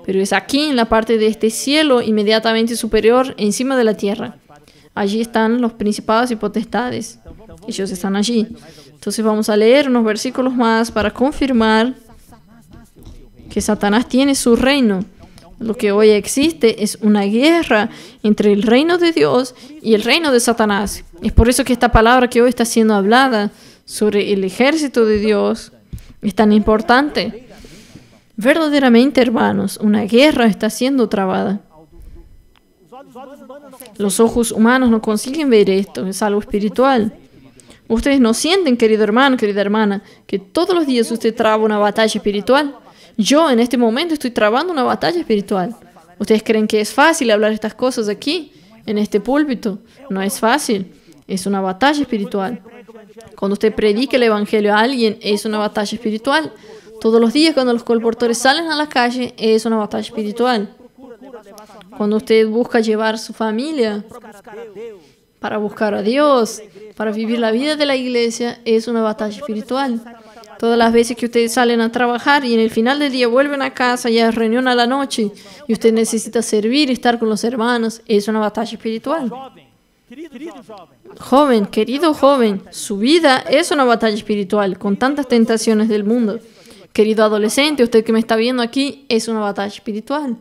Pero es aquí, en la parte de este cielo inmediatamente superior, encima de la tierra. Allí están los principados y potestades. Ellos están allí. Entonces vamos a leer unos versículos más para confirmar que Satanás tiene su reino. Lo que hoy existe es una guerra entre el reino de Dios y el reino de Satanás. Es por eso que esta palabra que hoy está siendo hablada sobre el ejército de Dios es tan importante. Verdaderamente, hermanos, una guerra está siendo trabada. Los ojos humanos no consiguen ver esto, es algo espiritual. Ustedes no sienten, querido hermano, querida hermana, que todos los días usted traba una batalla espiritual. Yo en este momento estoy trabando una batalla espiritual. ¿Ustedes creen que es fácil hablar estas cosas aquí, en este púlpito? No es fácil. Es una batalla espiritual. Cuando usted predica el evangelio a alguien, es una batalla espiritual. Todos los días cuando los colportores salen a la calle, es una batalla espiritual. Cuando usted busca llevar a su familia para buscar a Dios, para vivir la vida de la iglesia, es una batalla espiritual. Todas las veces que ustedes salen a trabajar y en el final del día vuelven a casa, ya es reunión a la noche, y usted necesita servir y estar con los hermanos, es una batalla espiritual. Joven, querido joven, su vida es una batalla espiritual, con tantas tentaciones del mundo. Querido adolescente, usted que me está viendo aquí, es una batalla espiritual.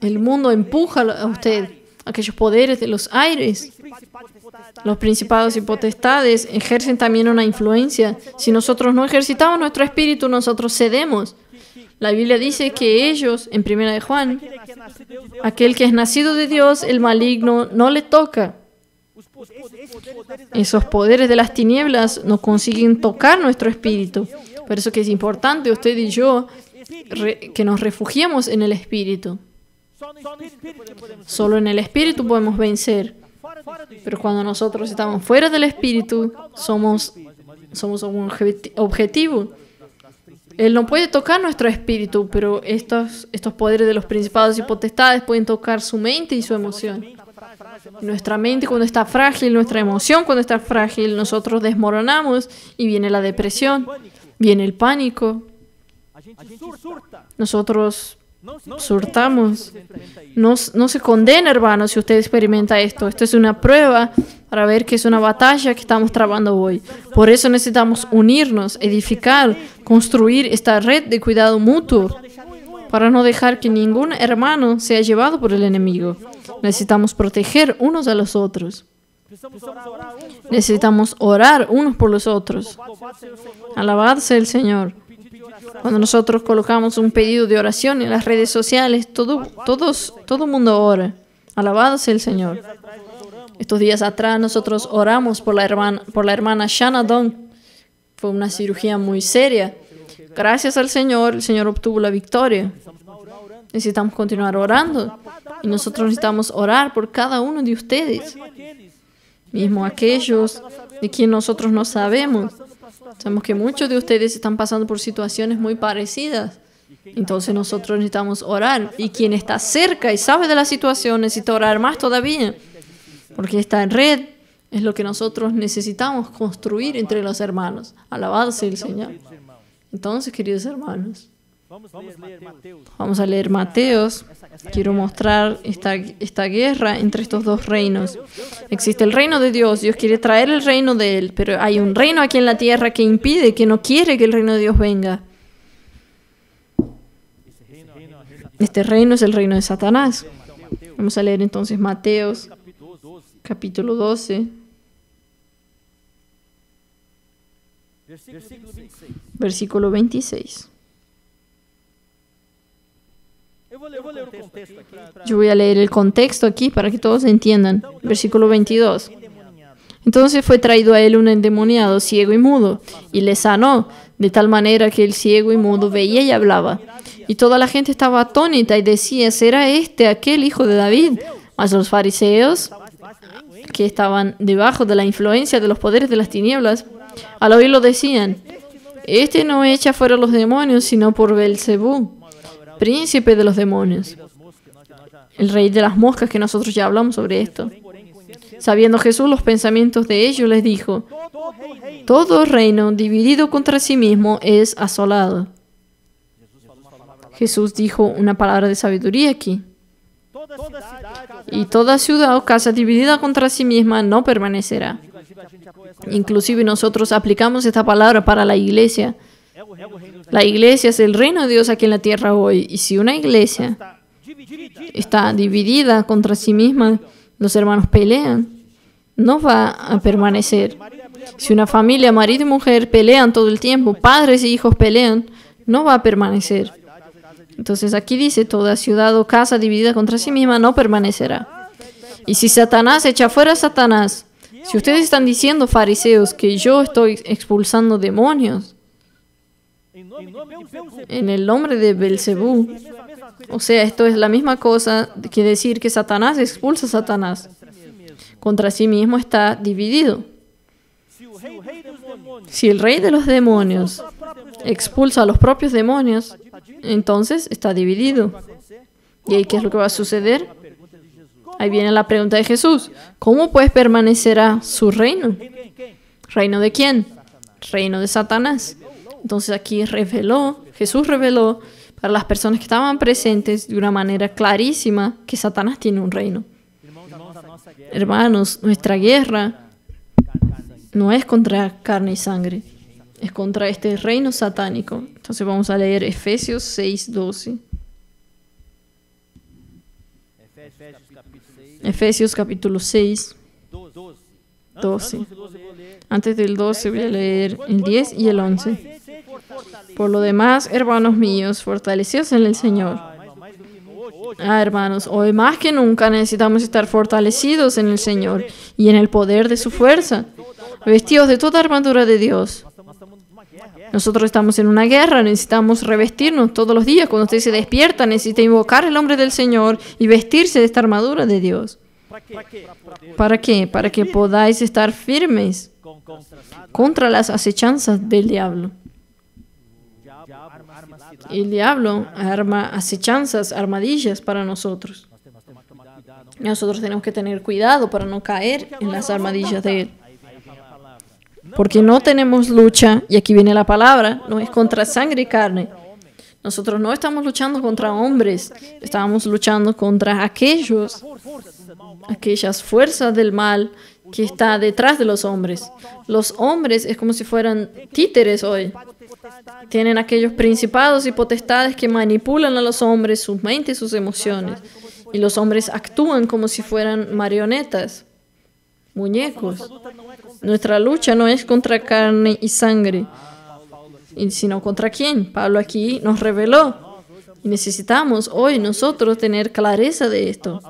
El mundo empuja a usted, aquellos poderes de los aires. Los principados y potestades ejercen también una influencia. Si nosotros no ejercitamos nuestro espíritu, nosotros cedemos. La Biblia dice que ellos, en 1 de Juan, aquel que es nacido de Dios, el maligno no le toca. Esos poderes de las tinieblas no consiguen tocar nuestro espíritu. Por eso que es importante, usted y yo, que nos refugiemos en el espíritu. Solo en el espíritu podemos vencer. Pero cuando nosotros estamos fuera del espíritu, somos un objetivo. Él no puede tocar nuestro espíritu, pero estos poderes de los principados y potestades pueden tocar su mente y su emoción. Nuestra mente cuando está frágil, nuestra emoción cuando está frágil, nosotros desmoronamos y viene la depresión, viene el pánico. Nosotros surtamos. No se condena, hermanos, si usted experimenta esto. Esto es una prueba para ver que es una batalla que estamos trabando hoy. Por eso necesitamos unirnos, edificar, construir esta red de cuidado mutuo para no dejar que ningún hermano sea llevado por el enemigo. Necesitamos proteger unos a los otros. Necesitamos orar unos por los otros. Alabado sea el Señor. Cuando nosotros colocamos un pedido de oración en las redes sociales, todo el mundo ora. Alabado sea el Señor. Estos días atrás nosotros oramos por la hermana Shanna Dong. Fue una cirugía muy seria. Gracias al Señor, el Señor obtuvo la victoria. Necesitamos continuar orando. Y nosotros necesitamos orar por cada uno de ustedes. Mismo aquellos de quien nosotros no sabemos. Sabemos que muchos de ustedes están pasando por situaciones muy parecidas. Entonces nosotros necesitamos orar. Y quien está cerca y sabe de la situación necesita orar más todavía. Porque esta red es lo que nosotros necesitamos construir entre los hermanos. Alabado sea el Señor. Entonces, queridos hermanos, vamos a leer Mateos. Quiero mostrar esta guerra entre estos dos reinos. Existe el reino de Dios. Dios quiere traer el reino de Él, pero hay un reino aquí en la tierra que impide, que no quiere que el reino de Dios venga. Este reino es el reino de Satanás. Vamos a leer entonces Mateos, capítulo 12. Versículo 26. Yo voy a leer el contexto aquí para que todos entiendan. Versículo 22. Entonces fue traído a él un endemoniado, ciego y mudo, y le sanó, de tal manera que el ciego y mudo veía y hablaba. Y toda la gente estaba atónita y decía, ¿será este aquel hijo de David? Mas los fariseos, que estaban debajo de la influencia de los poderes de las tinieblas, al oírlo decían, este no echa fuera los demonios, sino por Belcebú, príncipe de los demonios, el rey de las moscas, que nosotros ya hablamos sobre esto. Sabiendo Jesús los pensamientos de ellos, les dijo, todo reino dividido contra sí mismo es asolado. Jesús dijo una palabra de sabiduría aquí. Y toda ciudad o casa dividida contra sí misma no permanecerá. Inclusive nosotros aplicamos esta palabra para la iglesia. La iglesia es el reino de Dios aquí en la tierra hoy. Y si una iglesia está dividida contra sí misma, los hermanos pelean, no va a permanecer. Si una familia, marido y mujer, pelean todo el tiempo, padres y hijos pelean, no va a permanecer. Entonces aquí dice, toda ciudad o casa dividida contra sí misma no permanecerá. Y si Satanás echa fuera a Satanás, si ustedes están diciendo, fariseos, que yo estoy expulsando demonios en el nombre de Belcebú, o sea, esto es la misma cosa que decir que Satanás expulsa a Satanás. Contra sí mismo está dividido. Si el rey de los demonios expulsa a los propios demonios, entonces está dividido. ¿Y ahí qué es lo que va a suceder? Ahí viene la pregunta de Jesús. ¿Cómo pues permanecerá su reino? ¿Reino de quién? Reino de Satanás. Entonces aquí Jesús reveló para las personas que estaban presentes de una manera clarísima que Satanás tiene un reino. Hermanos, nuestra guerra no es contra carne y sangre, es contra este reino satánico. Entonces vamos a leer Efesios 6:12. Efesios capítulo 6, 12. Antes del 12 voy a leer el 10 y el 11. Por lo demás, hermanos míos, fortaleceos en el Señor. Hermanos, hoy más que nunca necesitamos estar fortalecidos en el Señor y en el poder de su fuerza, vestidos de toda armadura de Dios. Nosotros estamos en una guerra, necesitamos revestirnos todos los días. Cuando usted se despierta, necesita invocar el nombre del Señor y vestirse de esta armadura de Dios. ¿Para qué? Para que podáis estar firmes contra las acechanzas del diablo. El diablo arma acechanzas, armadillas para nosotros. Nosotros tenemos que tener cuidado para no caer en las armadillas de él. Porque no tenemos lucha, y aquí viene la palabra, no es contra sangre y carne. Nosotros no estamos luchando contra hombres, estamos luchando contra aquellas fuerzas del mal que está detrás de los hombres. Los hombres es como si fueran títeres hoy. Tienen aquellos principados y potestades que manipulan a los hombres, sus mentes, sus emociones. Y los hombres actúan como si fueran marionetas, muñecos. Nuestra lucha no es contra carne y sangre, sino contra quién. Pablo aquí nos reveló. Y necesitamos hoy nosotros tener clareza de esto.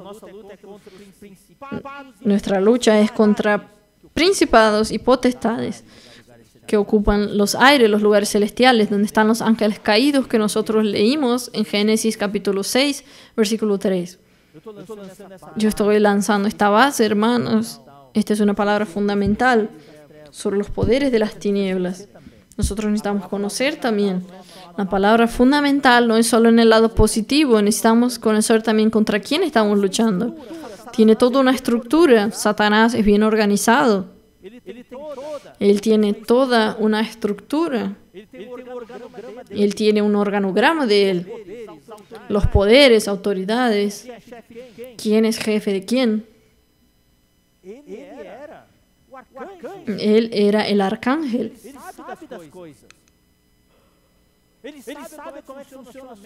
Nuestra lucha es contra principados y potestades que ocupan los aires, los lugares celestiales, donde están los ángeles caídos que nosotros leímos en Génesis capítulo 6, versículo 3. Yo estoy lanzando esta base, hermanos. Esta es una palabra fundamental sobre los poderes de las tinieblas. Nosotros necesitamos conocer también. La palabra fundamental no es solo en el lado positivo, necesitamos conocer también contra quién estamos luchando. Tiene toda una estructura. Satanás es bien organizado. Él tiene toda una estructura. Él tiene un organograma de él. Los poderes, autoridades. ¿Quién es jefe de quién? Él era el arcángel.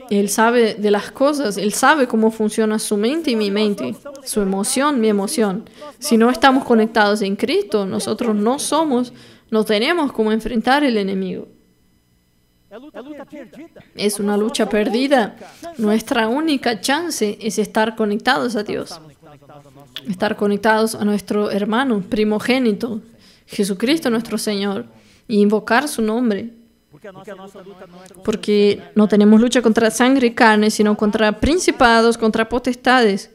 Él sabe de las cosas. Él sabe cómo funciona su mente y mi mente. Su emoción, mi emoción. Si no estamos conectados en Cristo, nosotros no tenemos cómo enfrentar el enemigo. Es una lucha perdida. Nuestra única chance es estar conectados a Dios. Estar conectados a nuestro hermano primogénito, Jesucristo nuestro Señor, y invocar su nombre. Porque no tenemos lucha contra sangre y carne, sino contra principados, contra potestades.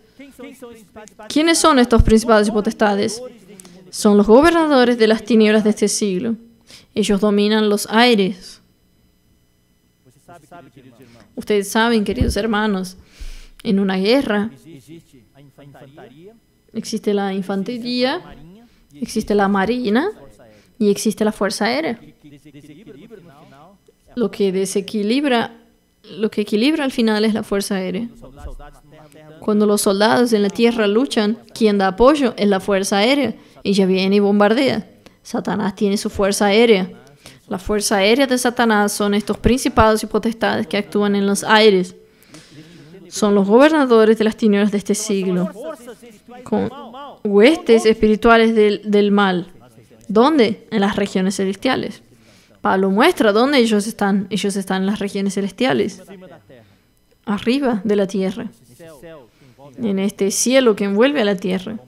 ¿Quiénes son estos principados y potestades? Son los gobernadores de las tinieblas de este siglo. Ellos dominan los aires. Ustedes saben, queridos hermanos, en una guerra existe la infantería, existe la marina y existe la fuerza aérea. Lo que equilibra al final es la fuerza aérea. Cuando los soldados en la tierra luchan, quien da apoyo es la fuerza aérea. Ella viene y bombardea. Satanás tiene su fuerza aérea. La fuerza aérea de Satanás son estos principados y potestades que actúan en los aires. Son los gobernadores de las tinieblas de este siglo, con huestes espirituales del mal. ¿Dónde? En las regiones celestiales. Pablo muestra dónde ellos están. Ellos están en las regiones celestiales, arriba de la tierra, en este cielo que envuelve a la tierra.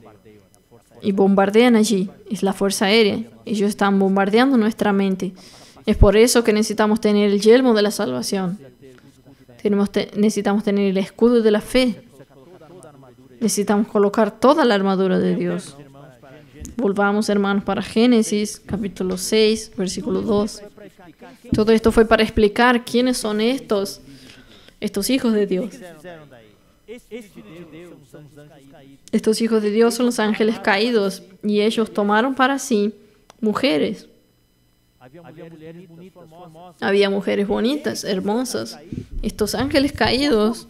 Y bombardean allí. Es la fuerza aérea. Ellos están bombardeando nuestra mente. Es por eso que necesitamos tener el yelmo de la salvación. Necesitamos tener el escudo de la fe. Necesitamos colocar toda la armadura de Dios. Volvamos, hermanos, para Génesis, capítulo 6, versículo 2. Todo esto fue para explicar quiénes son estos hijos de Dios. Estos hijos de Dios son los ángeles caídos, y ellos tomaron para sí mujeres. Había mujeres bonitas, hermosas. Estos ángeles caídos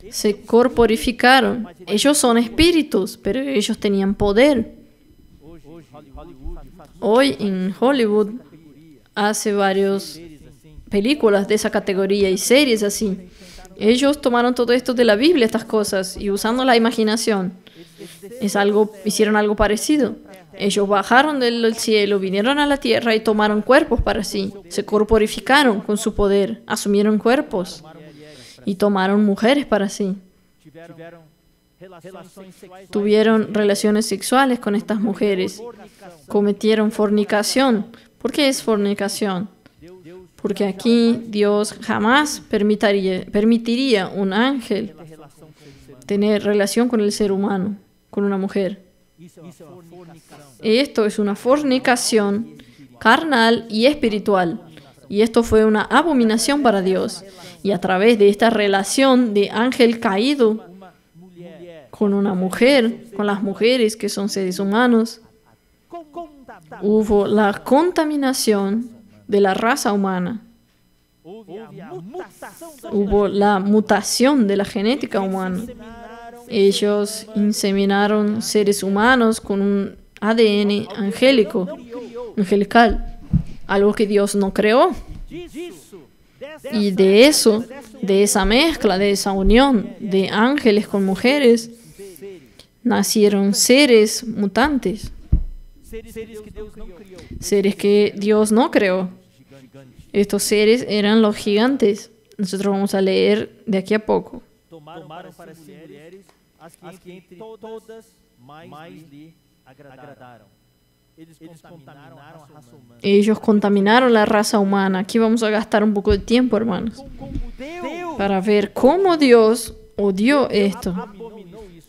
se corporificaron. Ellos son espíritus, pero ellos tenían poder. Hoy en Hollywood hace varias películas de esa categoría y series así. Ellos tomaron todo esto de la Biblia, estas cosas, y usando la imaginación, hicieron algo parecido. Ellos bajaron del cielo, vinieron a la tierra y tomaron cuerpos para sí. Se corporificaron con su poder, asumieron cuerpos y tomaron mujeres para sí. Tuvieron relaciones sexuales con estas mujeres. Cometieron fornicación. ¿Por qué es fornicación? Porque aquí Dios jamás permitiría un ángel tener relación con el ser humano, con una mujer. Esto es una fornicación carnal y espiritual. Y esto fue una abominación para Dios. Y a través de esta relación de ángel caído con una mujer, con las mujeres que son seres humanos, hubo la contaminación de la raza humana. Hubo la mutación de la genética humana. Ellos inseminaron seres humanos con un ADN angelical, algo que Dios no creó. Y de esa mezcla, de esa unión de ángeles con mujeres, nacieron seres mutantes. Seres que Dios no creó. Estos seres eran los gigantes. Nosotros vamos a leer de aquí a poco. mais lhe agradaram. Eles contaminaram a raça humana. Ellos contaminaron la raza humana. Aquí vamos a gastar un poco de tiempo, hermanos, para ver cómo Dios odió esto.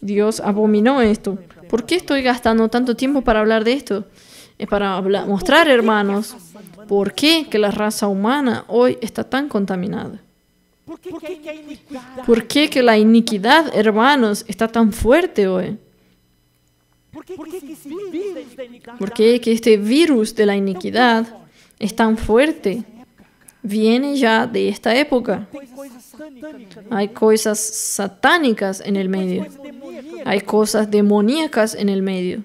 Dios abominó esto. ¿Por qué estoy gastando tanto tiempo para hablar de esto? Es para mostrar, hermanos, por qué que la raza humana hoy está tan contaminada. ¿Por qué que la iniquidad, hermanos, está tan fuerte hoy? ¿Por qué que este virus de la iniquidad es tan fuerte? Viene ya de esta época. Hay cosas satánicas en el medio. Hay cosas demoníacas en el medio.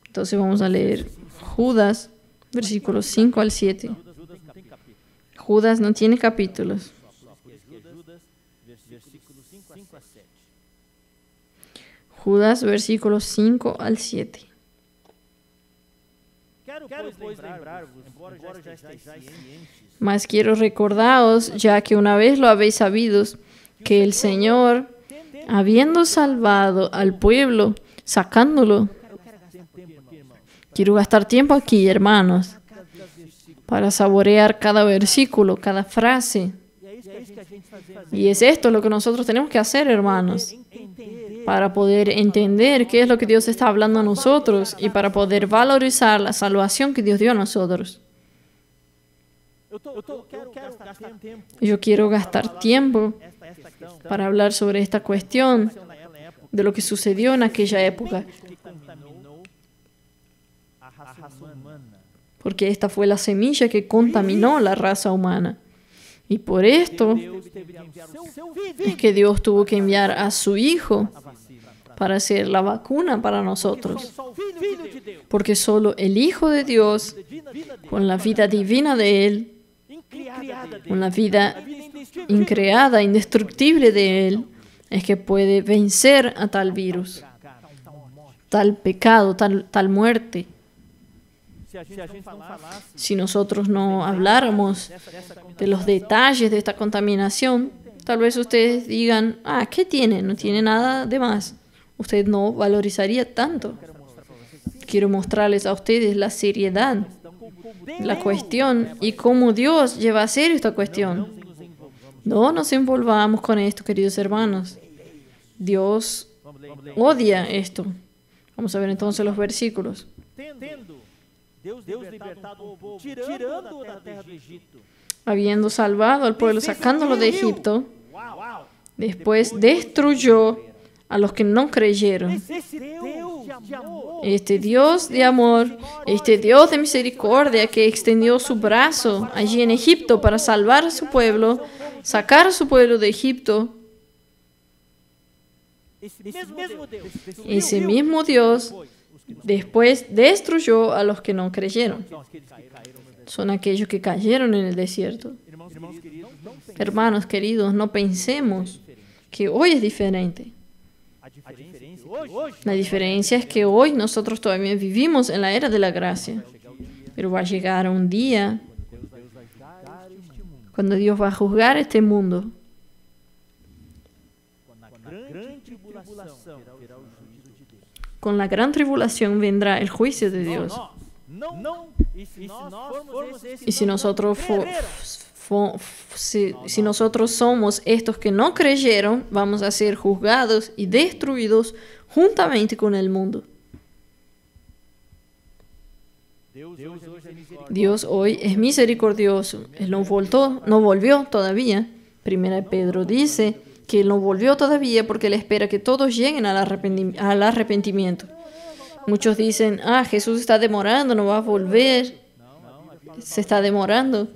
Entonces vamos a leer Judas, versículos 5 al 7. Judas no tiene capítulos. Judas, versículos 5 al 7. Mas quiero recordaros, ya que una vez lo habéis sabido, que el Señor, habiendo salvado al pueblo, sacándolo. Quiero gastar tiempo aquí, hermanos, para saborear cada versículo, cada frase. Y es esto lo que nosotros tenemos que hacer, hermanos, para poder entender qué es lo que Dios está hablando a nosotros y para poder valorizar la salvación que Dios dio a nosotros. Yo quiero gastar tiempo para hablar sobre esta cuestión de lo que sucedió en aquella época, porque esta fue la semilla que contaminó la raza humana. Y por esto es que Dios tuvo que enviar a su Hijo para hacer la vacuna para nosotros. Porque solo el Hijo de Dios, con la vida divina de Él, con la vida increada, indestructible de Él, es que puede vencer a tal virus, tal pecado, tal muerte. Si nosotros no habláramos de los detalles de esta contaminación, tal vez ustedes digan, ¿qué tiene? No tiene nada de más. Usted no valorizaría tanto. Quiero mostrarles a ustedes la seriedad de la cuestión y cómo Dios lleva a serio esta cuestión. No nos envolvamos con esto, queridos hermanos. Dios odia esto. Vamos a ver entonces los versículos. Habiendo salvado al pueblo, sacándolo de Egipto, después destruyó a los que no creyeron. Este Dios de amor, este Dios de misericordia que extendió su brazo allí en Egipto para salvar a su pueblo, sacar a su pueblo de Egipto, ese mismo Dios después destruyó a los que no creyeron. Son aquellos que cayeron en el desierto. Hermanos queridos, no pensemos que hoy es diferente. La diferencia es que hoy nosotros todavía vivimos en la era de la gracia. Pero va a llegar un día cuando Dios va a juzgar este mundo. Con la gran tribulación vendrá el juicio de Dios. Y si nosotros somos estos que no creyeron, vamos a ser juzgados y destruidos juntamente con el mundo. Dios hoy es misericordioso. Él no volvió todavía. Primera de Pedro dice que Él no volvió todavía porque Él espera que todos lleguen al arrepentimiento. Muchos dicen, Jesús está demorando, no va a volver. Se está demorando.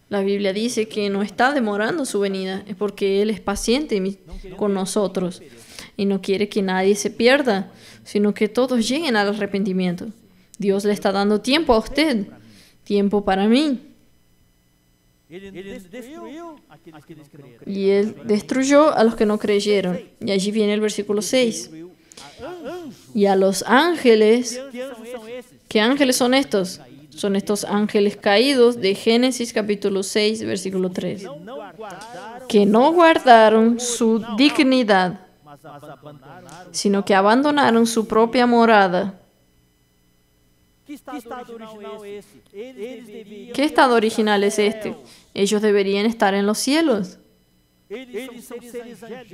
La Biblia dice que no está demorando su venida, es porque Él es paciente con nosotros y no quiere que nadie se pierda, sino que todos lleguen al arrepentimiento. Dios le está dando tiempo a usted, tiempo para mí. Y Él destruyó a los que no creyeron. Y allí viene el versículo 6. Y a los ángeles, ¿qué ángeles son estos? Son estos ángeles caídos de Génesis capítulo 6, versículo 3, que no guardaron su dignidad, sino que abandonaron su propia morada. ¿Qué estado original es este? Ellos deberían estar en los cielos.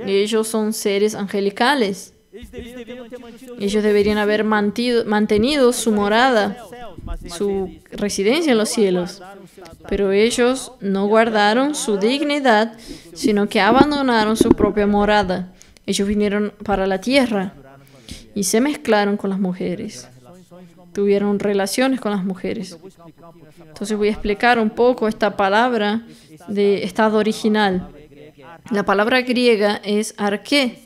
Ellos son seres angelicales. Ellos deberían haber mantenido su morada, su residencia en los cielos. Pero ellos no guardaron su dignidad, sino que abandonaron su propia morada. Ellos vinieron para la tierra y se mezclaron con las mujeres. Tuvieron relaciones con las mujeres. Entonces voy a explicar un poco esta palabra de estado original. La palabra griega es arché,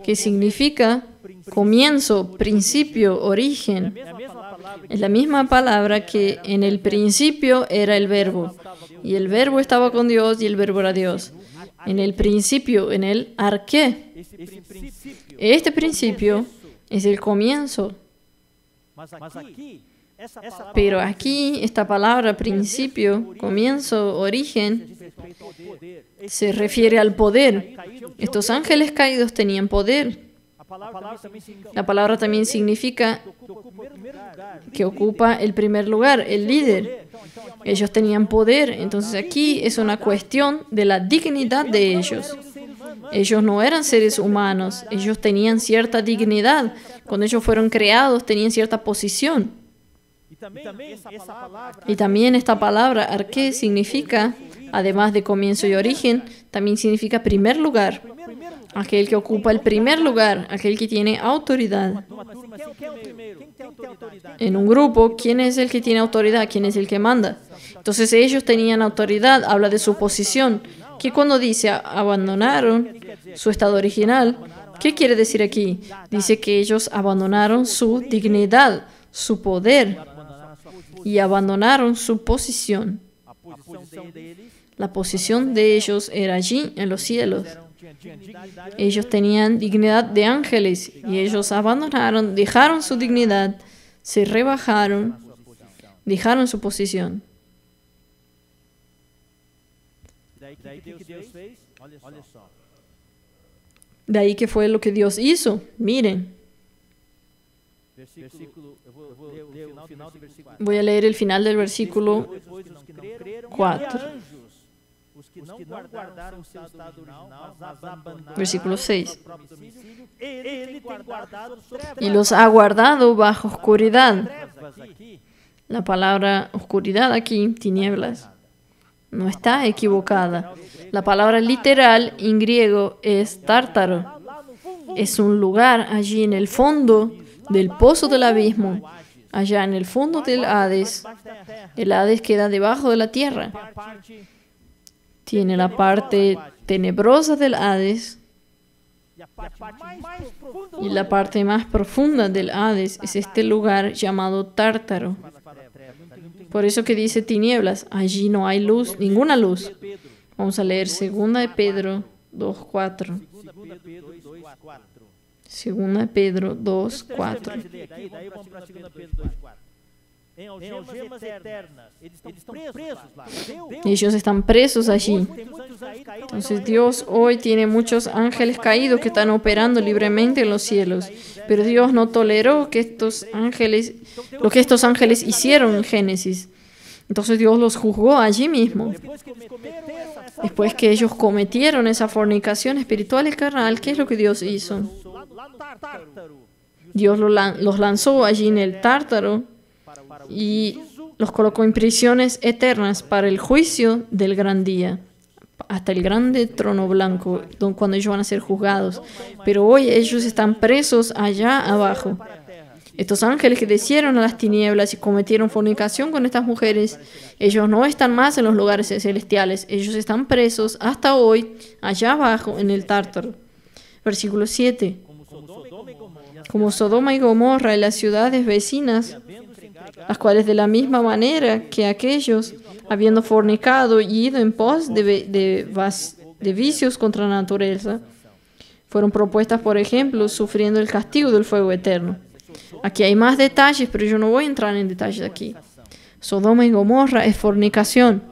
que significa comienzo, principio, origen. Es la misma palabra que en el principio era el verbo. Y el verbo estaba con Dios y el verbo era Dios. En el principio, en el arché. Este principio es el comienzo. Pero aquí, esta palabra principio, comienzo, origen, se refiere al poder. Estos ángeles caídos tenían poder. La palabra también significa que ocupa el primer lugar, el líder. Ellos tenían poder. Entonces aquí es una cuestión de la dignidad de ellos. Ellos no eran seres humanos. Ellos tenían cierta dignidad. Cuando ellos fueron creados, tenían cierta posición. Y también esta palabra, arché, significa, además de comienzo y origen, también significa primer lugar. Aquel que ocupa el primer lugar, aquel que tiene autoridad. En un grupo, ¿quién es el que tiene autoridad? ¿Quién es el que manda? Entonces ellos tenían autoridad, habla de su posición. Que cuando dice abandonaron su estado original, ¿qué quiere decir aquí? Dice que ellos abandonaron su dignidad, su poder, y abandonaron su posición. La posición de ellos era allí, en los cielos. Ellos tenían dignidad de ángeles y ellos abandonaron, dejaron su dignidad, se rebajaron, dejaron su posición. De ahí que fue lo que Dios hizo. Miren. Voy a leer el final del versículo 4. Versículo 6. Y los ha guardado bajo oscuridad. La palabra oscuridad aquí, tinieblas, no está equivocada. La palabra literal en griego es tártaro. Es un lugar allí en el fondo del pozo del abismo, allá en el fondo del Hades. El Hades queda debajo de la tierra. Tiene la parte tenebrosa del Hades y la parte más profunda del Hades es este lugar llamado Tártaro. Por eso que dice tinieblas, allí no hay luz, ninguna luz. Vamos a leer 2 de Pedro 2:4. 2 de Pedro 2:4. Ellos están presos allí. Entonces Dios hoy tiene muchos ángeles caídos que están operando libremente en los cielos. Pero Dios no toleró que lo que estos ángeles hicieron en Génesis. Entonces Dios los juzgó allí mismo. Después que ellos cometieron esa fornicación espiritual y carnal, ¿qué es lo que Dios hizo? Dios los lanzó allí en el Tártaro y los colocó en prisiones eternas para el juicio del gran día, hasta el grande trono blanco, cuando ellos van a ser juzgados. Pero hoy ellos están presos allá abajo. Estos ángeles que descendieron a las tinieblas y cometieron fornicación con estas mujeres, ellos no están más en los lugares celestiales. Ellos están presos hasta hoy, allá abajo, en el Tártaro. Versículo 7. Como Sodoma y Gomorra y las ciudades vecinas, las cuales de la misma manera que aquellos, habiendo fornicado y ido en pos de vicios contra la naturaleza, fueron propuestas, por ejemplo, sufriendo el castigo del fuego eterno. Aquí hay más detalles, pero yo no voy a entrar en detalles aquí. Sodoma y Gomorra es fornicación.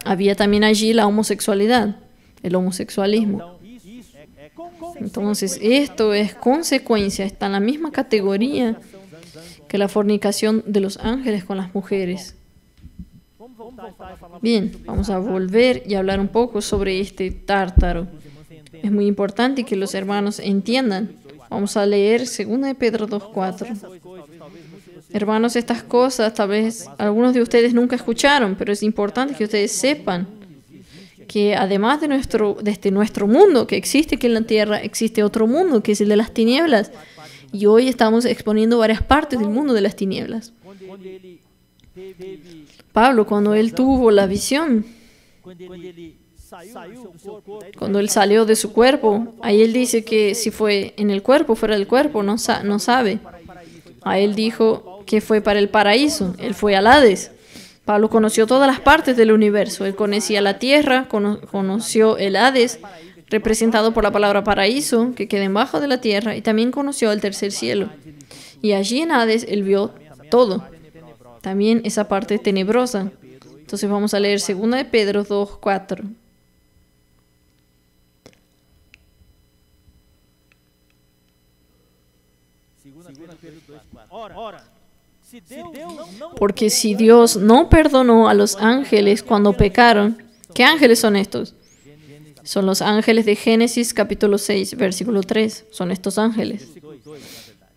Había también allí la homosexualidad, el homosexualismo. Entonces, esto es consecuencia, está en la misma categoría que la fornicación de los ángeles con las mujeres. Bien, vamos a volver y hablar un poco sobre este tártaro. Es muy importante que los hermanos entiendan. Vamos a leer 2 Pedro 2:4. Hermanos, estas cosas tal vez algunos de ustedes nunca escucharon, pero es importante que ustedes sepan que además de nuestro mundo que existe aquí en la tierra, existe otro mundo que es el de las tinieblas. Y hoy estamos exponiendo varias partes del mundo de las tinieblas. Pablo, cuando él tuvo la visión, cuando él salió de su cuerpo, ahí él dice que si fue en el cuerpo, fuera del cuerpo, no sabe. A él dijo que fue para el paraíso, él fue al Hades. Pablo conoció todas las partes del universo. Él conocía la tierra, conoció el Hades, representado por la palabra paraíso, que queda debajo de la tierra, y también conoció el tercer cielo. Y allí en Hades él vio todo, también esa parte tenebrosa. Entonces vamos a leer 2 Pedro 2:4. Porque si Dios no perdonó a los ángeles cuando pecaron, ¿qué ángeles son estos? Son los ángeles de Génesis capítulo 6, versículo 3. Son estos ángeles.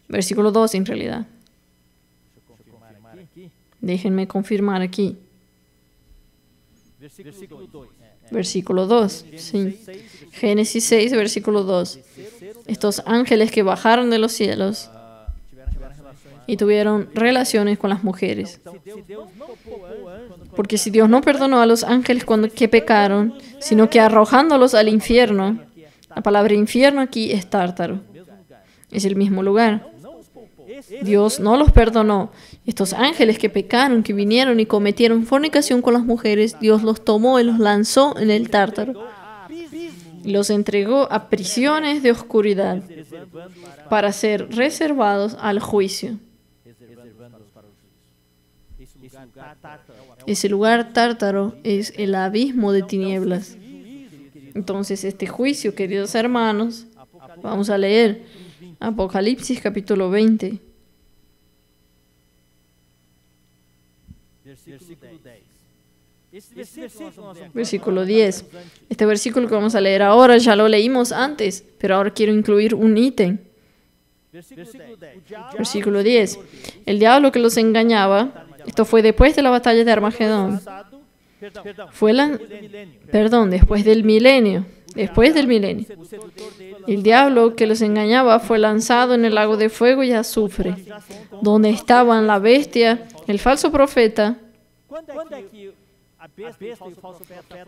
Versículo 2 en realidad. Déjenme confirmar aquí. Versículo 2. Sí. Génesis 6, versículo 2. Estos ángeles que bajaron de los cielos y tuvieron relaciones con las mujeres. Porque si Dios no perdonó a los ángeles que pecaron, sino que arrojándolos al infierno, la palabra infierno aquí es tártaro, es el mismo lugar. Dios no los perdonó. Estos ángeles que pecaron, que vinieron y cometieron fornicación con las mujeres, Dios los tomó y los lanzó en el tártaro. Y los entregó a prisiones de oscuridad para ser reservados al juicio. Ese lugar tártaro es el abismo de tinieblas. Entonces, este juicio, queridos hermanos, vamos a leer Apocalipsis capítulo 20. Versículo 10. Este versículo que vamos a leer ahora ya lo leímos antes, pero ahora quiero incluir un ítem. Versículo 10. El diablo que los engañaba, esto fue después de la batalla de Armagedón. Después del milenio. Después del milenio. El diablo que los engañaba fue lanzado en el lago de fuego y azufre, donde estaban la bestia, el falso profeta.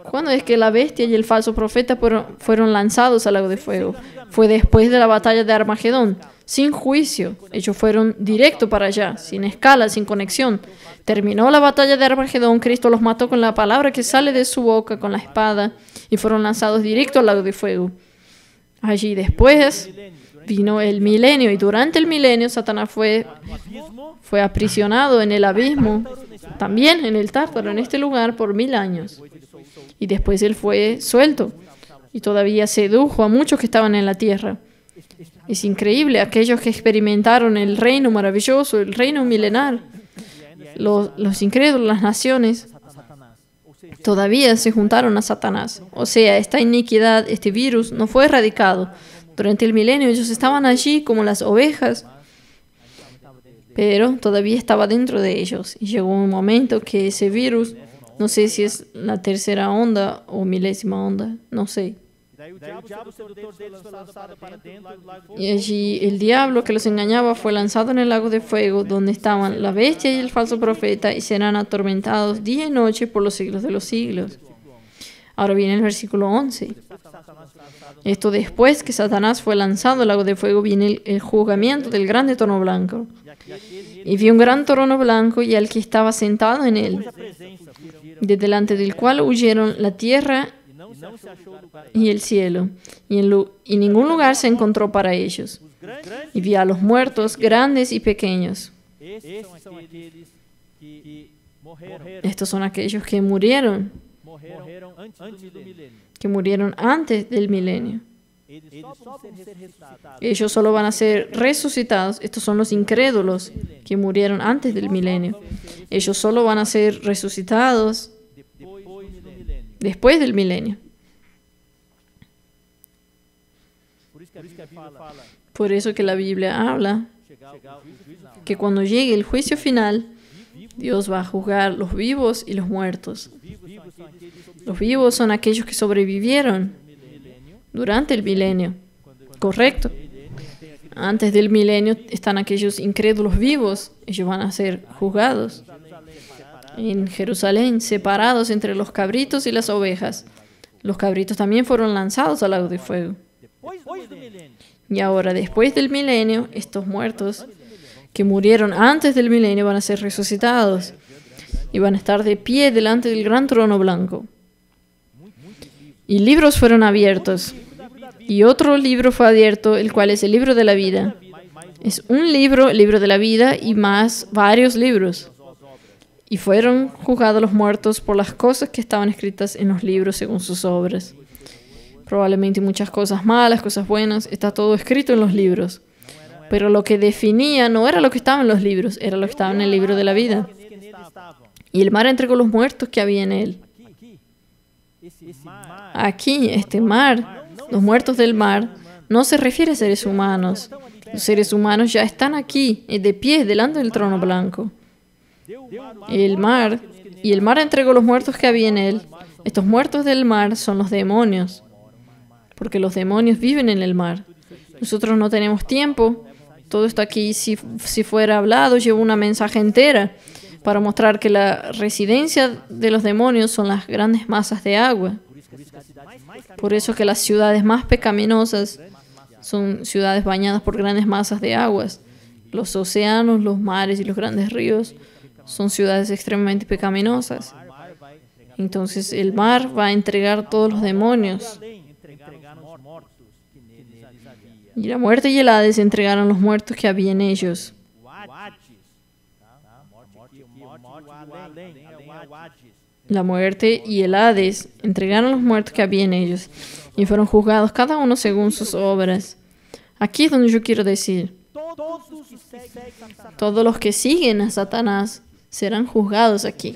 ¿Cuándo es que la bestia y el falso profeta fueron lanzados al lago de fuego? Fue después de la batalla de Armagedón, sin juicio. Ellos fueron directo para allá, sin escala, sin conexión. Terminó la batalla de Armagedón, Cristo los mató con la palabra que sale de su boca, con la espada, y fueron lanzados directo al lago de fuego. Allí después vino el milenio, y durante el milenio Satanás fue aprisionado en el abismo, también en el tártaro, en este lugar, por 1000 años. Y después él fue suelto, y todavía sedujo a muchos que estaban en la tierra. Es increíble, aquellos que experimentaron el reino maravilloso, el reino milenar, los incrédulos, las naciones, todavía se juntaron a Satanás. O sea, esta iniquidad, este virus, no fue erradicado. Durante el milenio ellos estaban allí como las ovejas, pero todavía estaba dentro de ellos. Y llegó un momento que ese virus, no sé si es la tercera onda o milésima onda, no sé. Y allí el diablo que los engañaba fue lanzado en el lago de fuego, donde estaban la bestia y el falso profeta, y serán atormentados día y noche por los siglos de los siglos. Ahora viene el versículo 11. Esto después que Satanás fue lanzado al lago de fuego, viene el juzgamiento del grande trono blanco. Y vi un gran trono blanco y al que estaba sentado en él, de delante del cual huyeron la tierra y el cielo, y ningún lugar se encontró para ellos. Y vi a los muertos, grandes y pequeños. Estos son aquellos que murieron antes del milenio. Ellos solo van a ser resucitados. Estos son los incrédulos que murieron antes del milenio. Ellos solo van a ser resucitados después del milenio. Por eso que la Biblia habla que cuando llegue el juicio final, Dios va a juzgar los vivos y los muertos. Los vivos son aquellos que sobrevivieron durante el milenio. Correcto. Antes del milenio están aquellos incrédulos vivos. Ellos van a ser juzgados en Jerusalén, separados entre los cabritos y las ovejas. Los cabritos también fueron lanzados al lago de fuego. Y ahora, después del milenio, estos muertos que murieron antes del milenio van a ser resucitados y van a estar de pie delante del gran trono blanco. Y libros fueron abiertos. Y otro libro fue abierto, el cual es el libro de la vida. Es un libro, el libro de la vida, y más varios libros. Y fueron juzgados los muertos por las cosas que estaban escritas en los libros según sus obras. Probablemente muchas cosas malas, cosas buenas, está todo escrito en los libros. Pero lo que definía no era lo que estaba en los libros, era lo que estaba en el libro de la vida. Y el mar entregó los muertos que había en él. Aquí, este mar, los muertos del mar, no se refiere a seres humanos. Los seres humanos ya están aquí, de pie, delante del trono blanco. Y el mar entregó los muertos que había en él. Estos muertos del mar son los demonios, porque los demonios viven en el mar. Nosotros no tenemos tiempo. Todo esto aquí, si fuera hablado, lleva una mensaje entera para mostrar que la residencia de los demonios son las grandes masas de agua. Por eso que las ciudades más pecaminosas son ciudades bañadas por grandes masas de aguas. Los océanos, los mares y los grandes ríos son ciudades extremadamente pecaminosas. Entonces el mar va a entregar todos los demonios. Y la muerte y el Hades entregaron los muertos que había en ellos. La muerte y el Hades entregaron los muertos que había en ellos y fueron juzgados cada uno según sus obras. Aquí es donde yo quiero decir, todos los que siguen a Satanás serán juzgados aquí.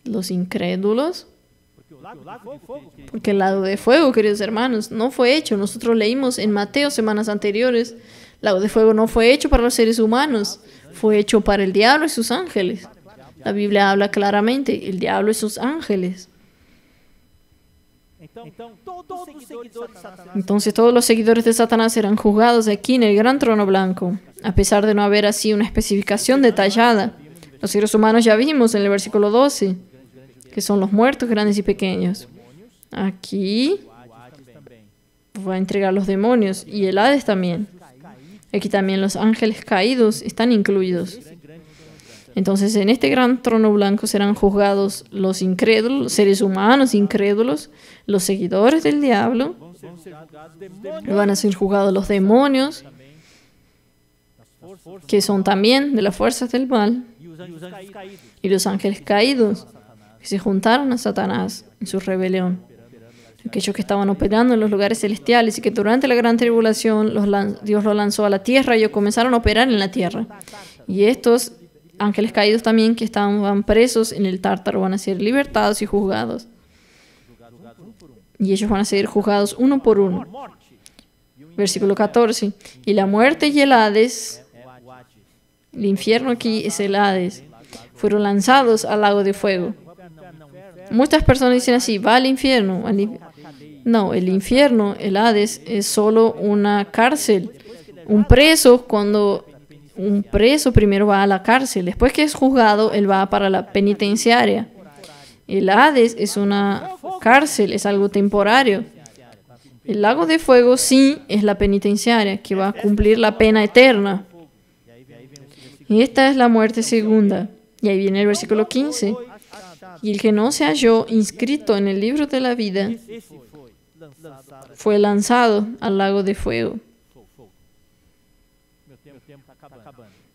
Los incrédulos, porque el lago de fuego, queridos hermanos, no fue hecho. Nosotros leímos en Mateo semanas anteriores, el lago de fuego no fue hecho para los seres humanos, fue hecho para el diablo y sus ángeles. La Biblia habla claramente, el diablo y sus ángeles. Entonces todos los seguidores de Satanás serán juzgados aquí en el gran trono blanco, a pesar de no haber así una especificación detallada. Los seres humanos ya vimos en el versículo 12, que son los muertos grandes y pequeños. Aquí va a entregar los demonios y el Hades también. Aquí también los ángeles caídos están incluidos. Entonces, en este gran trono blanco serán juzgados los incrédulos, los seres humanos incrédulos, los seguidores del diablo. Van a ser juzgados los demonios, que son también de las fuerzas del mal, y los ángeles caídos, que se juntaron a Satanás en su rebelión. Aquellos que estaban operando en los lugares celestiales y que durante la gran tribulación Dios los lanzó a la tierra y ellos comenzaron a operar en la tierra. Y estos ángeles caídos también que estaban presos en el Tártaro van a ser libertados y juzgados. Y ellos van a ser juzgados uno por uno. Versículo 14. Y la muerte y el Hades, el infierno aquí es el Hades, fueron lanzados al lago de fuego. Muchas personas dicen así, va al infierno. No, el infierno, el Hades, es solo una cárcel. Un preso primero va a la cárcel. Después que es juzgado, él va para la penitenciaria. El Hades es una cárcel, es algo temporario. El lago de fuego sí es la penitenciaria, que va a cumplir la pena eterna. Y esta es la muerte segunda. Y ahí viene el versículo 15. Y el que no se halló inscrito en el libro de la vida fue lanzado al lago de fuego.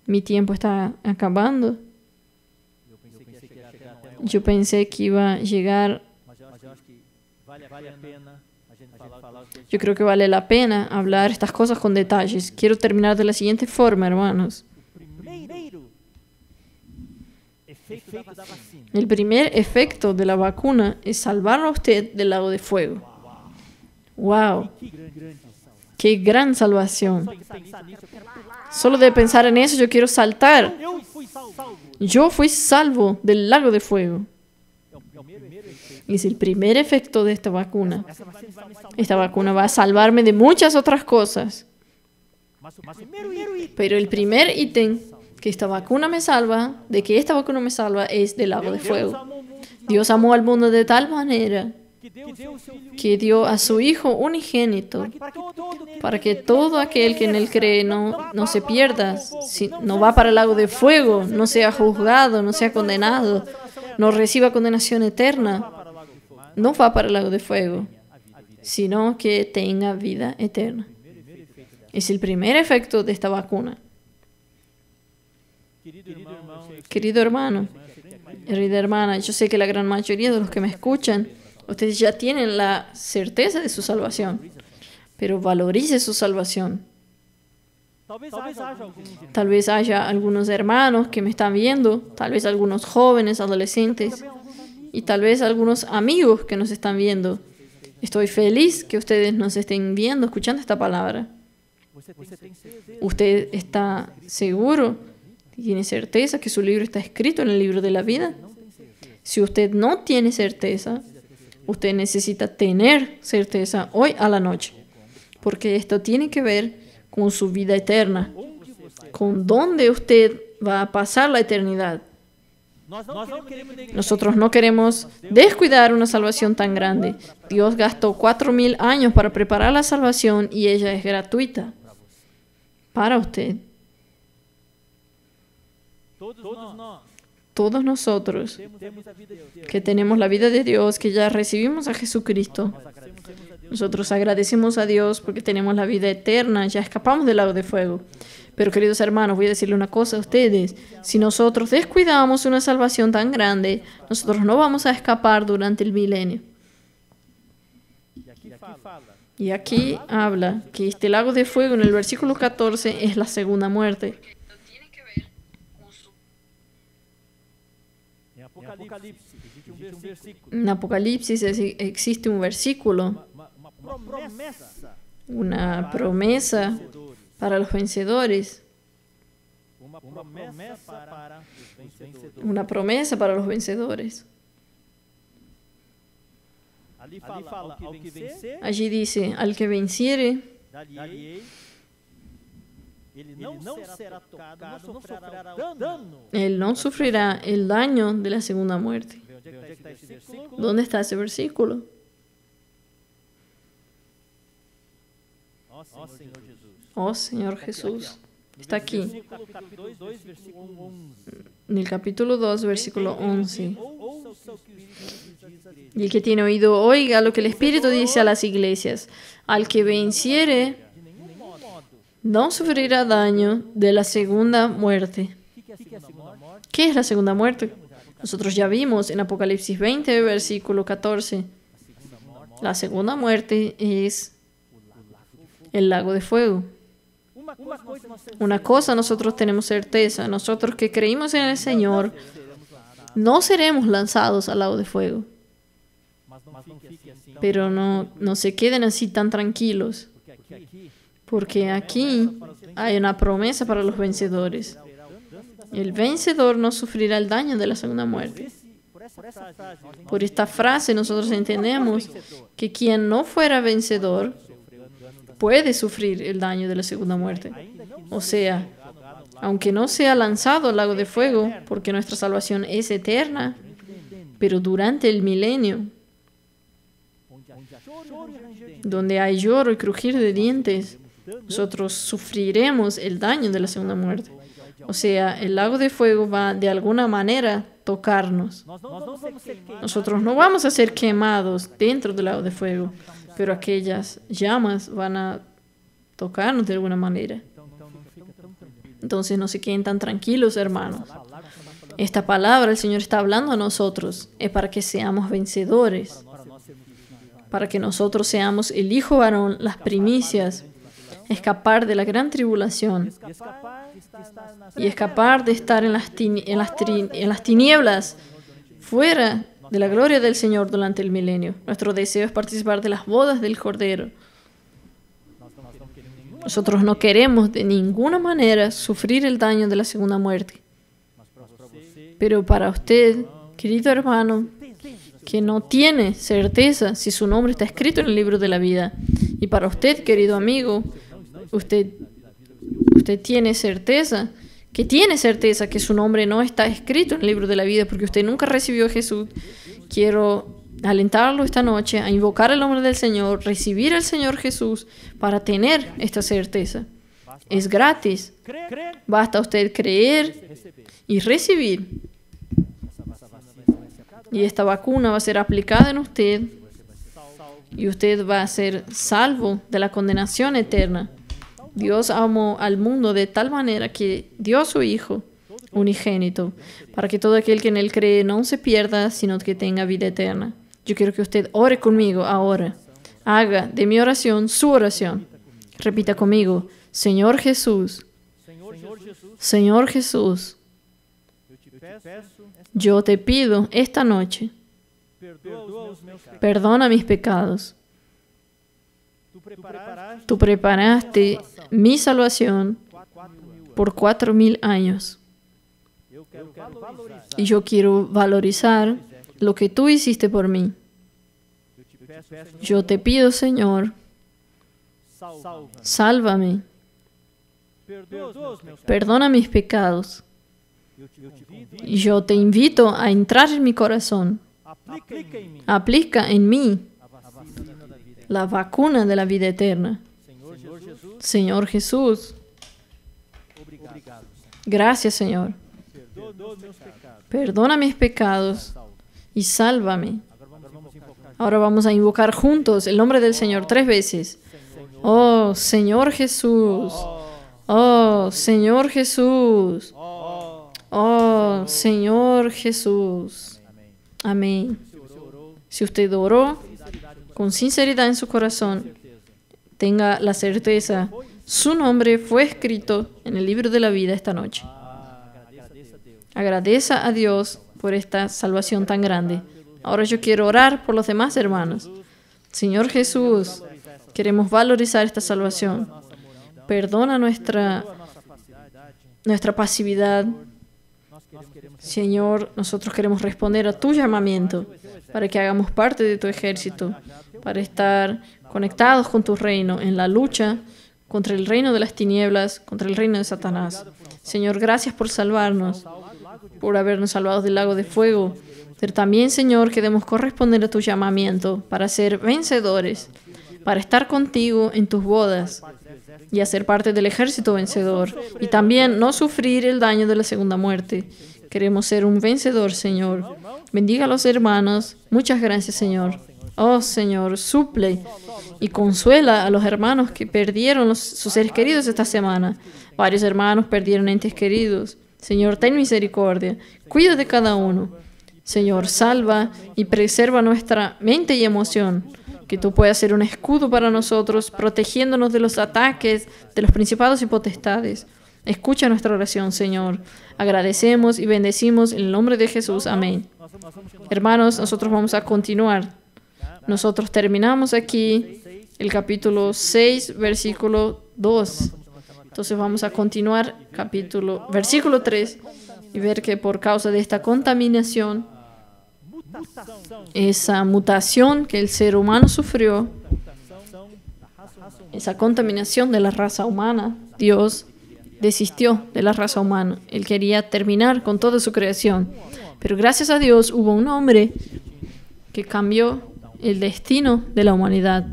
Mi tiempo está acabando. Yo pensé que iba a llegar. Yo creo que vale la pena hablar estas cosas con detalles. Quiero terminar de la siguiente forma, hermanos. El primer efecto de la vacuna es salvarlo a usted del lago de fuego. ¡Wow! ¡Qué gran salvación! Solo de pensar en eso yo quiero saltar. Yo fui salvo del lago de fuego. Es el primer efecto de esta vacuna. Esta vacuna va a salvarme de muchas otras cosas. Pero el primer ítem que esta vacuna me salva, de que esta vacuna me salva, es del lago de fuego. Dios amó al mundo de tal manera que dio a su Hijo unigénito para que todo aquel que en él cree no se pierda, no va para el lago de fuego, no sea juzgado, no sea condenado, no reciba condenación eterna, no va para el lago de fuego, sino que tenga vida eterna. Es el primer efecto de esta vacuna. Querido hermano, querida hermana, yo sé que la gran mayoría de los que me escuchan, ustedes ya tienen la certeza de su salvación, pero valorice su salvación. Tal vez haya algunos hermanos que me están viendo, tal vez algunos jóvenes, adolescentes, y tal vez algunos amigos que nos están viendo. Estoy feliz que ustedes nos estén viendo, escuchando esta palabra. ¿Usted está seguro? ¿Tiene certeza que su libro está escrito en el libro de la vida? Si usted no tiene certeza, usted necesita tener certeza hoy a la noche, porque esto tiene que ver con su vida eterna, con dónde usted va a pasar la eternidad. Nosotros no queremos descuidar una salvación tan grande. Dios gastó 4.000 años para preparar la salvación y ella es gratuita para usted. Todos nosotros que tenemos la vida de Dios, que ya recibimos a Jesucristo, nosotros agradecemos a Dios porque tenemos la vida eterna, ya escapamos del lago de fuego. Pero queridos hermanos, voy a decirle una cosa a ustedes. Si nosotros descuidamos una salvación tan grande, nosotros no vamos a escapar durante el milenio. Y aquí habla que este lago de fuego en el versículo 14 es la segunda muerte. En Apocalipsis existe un versículo, una promesa para los vencedores. Una promesa para los vencedores. Allí dice, al que venciere, él no sufrirá el daño de la segunda muerte. ¿Dónde está ese versículo? Oh Señor Jesús, está aquí. En el capítulo 2, versículo 11. Y el que tiene oído, oiga lo que el Espíritu dice a las iglesias. Al que venciere, no sufrirá daño de la segunda muerte. ¿Qué es la segunda muerte? Nosotros ya vimos en Apocalipsis 20, versículo 14. La segunda muerte es el lago de fuego. Una cosa nosotros tenemos certeza, nosotros que creímos en el Señor, no seremos lanzados al lago de fuego. Pero no se queden así tan tranquilos, porque aquí hay una promesa para los vencedores. El vencedor no sufrirá el daño de la segunda muerte. Por esta frase nosotros entendemos que quien no fuera vencedor puede sufrir el daño de la segunda muerte. O sea, aunque no sea lanzado al lago de fuego, porque nuestra salvación es eterna, pero durante el milenio, donde hay lloro y crujir de dientes, nosotros sufriremos el daño de la segunda muerte. O sea, el lago de fuego va de alguna manera tocarnos. Nosotros no vamos a ser quemados dentro del lago de fuego, pero aquellas llamas van a tocarnos de alguna manera. Entonces no se queden tan tranquilos, hermanos. Esta palabra el Señor está hablando a nosotros. Es para que seamos vencedores. Para que nosotros seamos el hijo varón, las primicias, escapar de la gran tribulación y escapar de estar en las tinieblas, fuera de la gloria del Señor durante el milenio. Nuestro deseo es participar de las bodas del Cordero. Nosotros no queremos de ninguna manera sufrir el daño de la segunda muerte. Pero para usted, querido hermano, que no tiene certeza si su nombre está escrito en el libro de la vida, y para usted, querido amigo, usted tiene certeza que su nombre no está escrito en el libro de la vida porque usted nunca recibió a Jesús. Quiero alentarlo esta noche a invocar el nombre del Señor, recibir al Señor Jesús para tener esta certeza. Es gratis. Basta usted creer y recibir. Y esta vacuna va a ser aplicada en usted y usted va a ser salvo de la condenación eterna. Dios amó al mundo de tal manera que dio a su Hijo unigénito para que todo aquel que en Él cree no se pierda, sino que tenga vida eterna. Yo quiero que usted ore conmigo ahora. Haga de mi oración su oración. Repita conmigo: Señor Jesús, Señor Jesús, yo te pido esta noche, perdona mis pecados. Tú preparaste mi salvación por 4000 años. Y yo quiero valorizar lo que tú hiciste por mí. Yo te pido, Señor, sálvame. Perdona mis pecados. Y yo te invito a entrar en mi corazón. Aplica en mí la vacuna de la vida eterna. Señor Jesús, gracias, Señor. Perdona mis pecados y sálvame. Ahora vamos a invocar juntos el nombre del Señor 3 veces. Oh, Señor Jesús. Oh, Señor Jesús. Oh, Señor Jesús. Amén. Si usted oró con sinceridad en su corazón, tenga la certeza, su nombre fue escrito en el libro de la vida esta noche. Agradeza a Dios por esta salvación tan grande. Ahora yo quiero orar por los demás hermanos. Señor Jesús, queremos valorizar esta salvación. Perdona nuestra pasividad. Señor, nosotros queremos responder a tu llamamiento para que hagamos parte de tu ejército, para estar conectados con tu reino en la lucha contra el reino de las tinieblas, contra el reino de Satanás. Señor, gracias por salvarnos, por habernos salvado del lago de fuego. Pero también, Señor, queremos corresponder a tu llamamiento para ser vencedores, para estar contigo en tus bodas y hacer parte del ejército vencedor, y también no sufrir el daño de la segunda muerte. Queremos ser un vencedor, Señor. Bendiga a los hermanos. Muchas gracias, Señor. Oh, Señor, suple y consuela a los hermanos que perdieron sus seres queridos esta semana. Varios hermanos perdieron entes queridos. Señor, ten misericordia. Cuida de cada uno. Señor, salva y preserva nuestra mente y emoción. Que tú puedas ser un escudo para nosotros, protegiéndonos de los ataques de los principados y potestades. Escucha nuestra oración, Señor. Agradecemos y bendecimos en el nombre de Jesús. Amén. Hermanos, nosotros vamos a continuar. Nosotros terminamos aquí el capítulo 6, versículo 2. Entonces vamos a continuar versículo 3 y ver que por causa de esta contaminación, esa mutación que el ser humano sufrió, esa contaminación de la raza humana, Dios desistió de la raza humana. Él quería terminar con toda su creación. Pero gracias a Dios hubo un hombre que cambió el destino de la humanidad.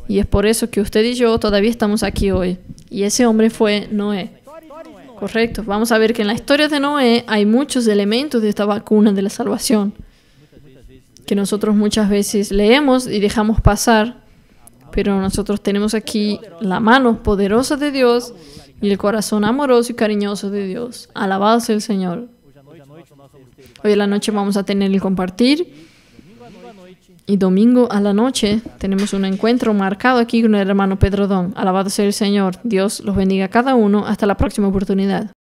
Y es por eso que usted y yo todavía estamos aquí hoy. Y ese hombre fue Noé. Correcto. Vamos a ver que en la historia de Noé hay muchos elementos de esta vacuna de la salvación que nosotros muchas veces leemos y dejamos pasar. Pero nosotros tenemos aquí la mano poderosa de Dios y el corazón amoroso y cariñoso de Dios. Alabado sea el Señor. Hoy en la noche vamos a tener el compartir. Y domingo a la noche tenemos un encuentro marcado aquí con el hermano Pedro Don. Alabado sea el Señor. Dios los bendiga a cada uno. Hasta la próxima oportunidad.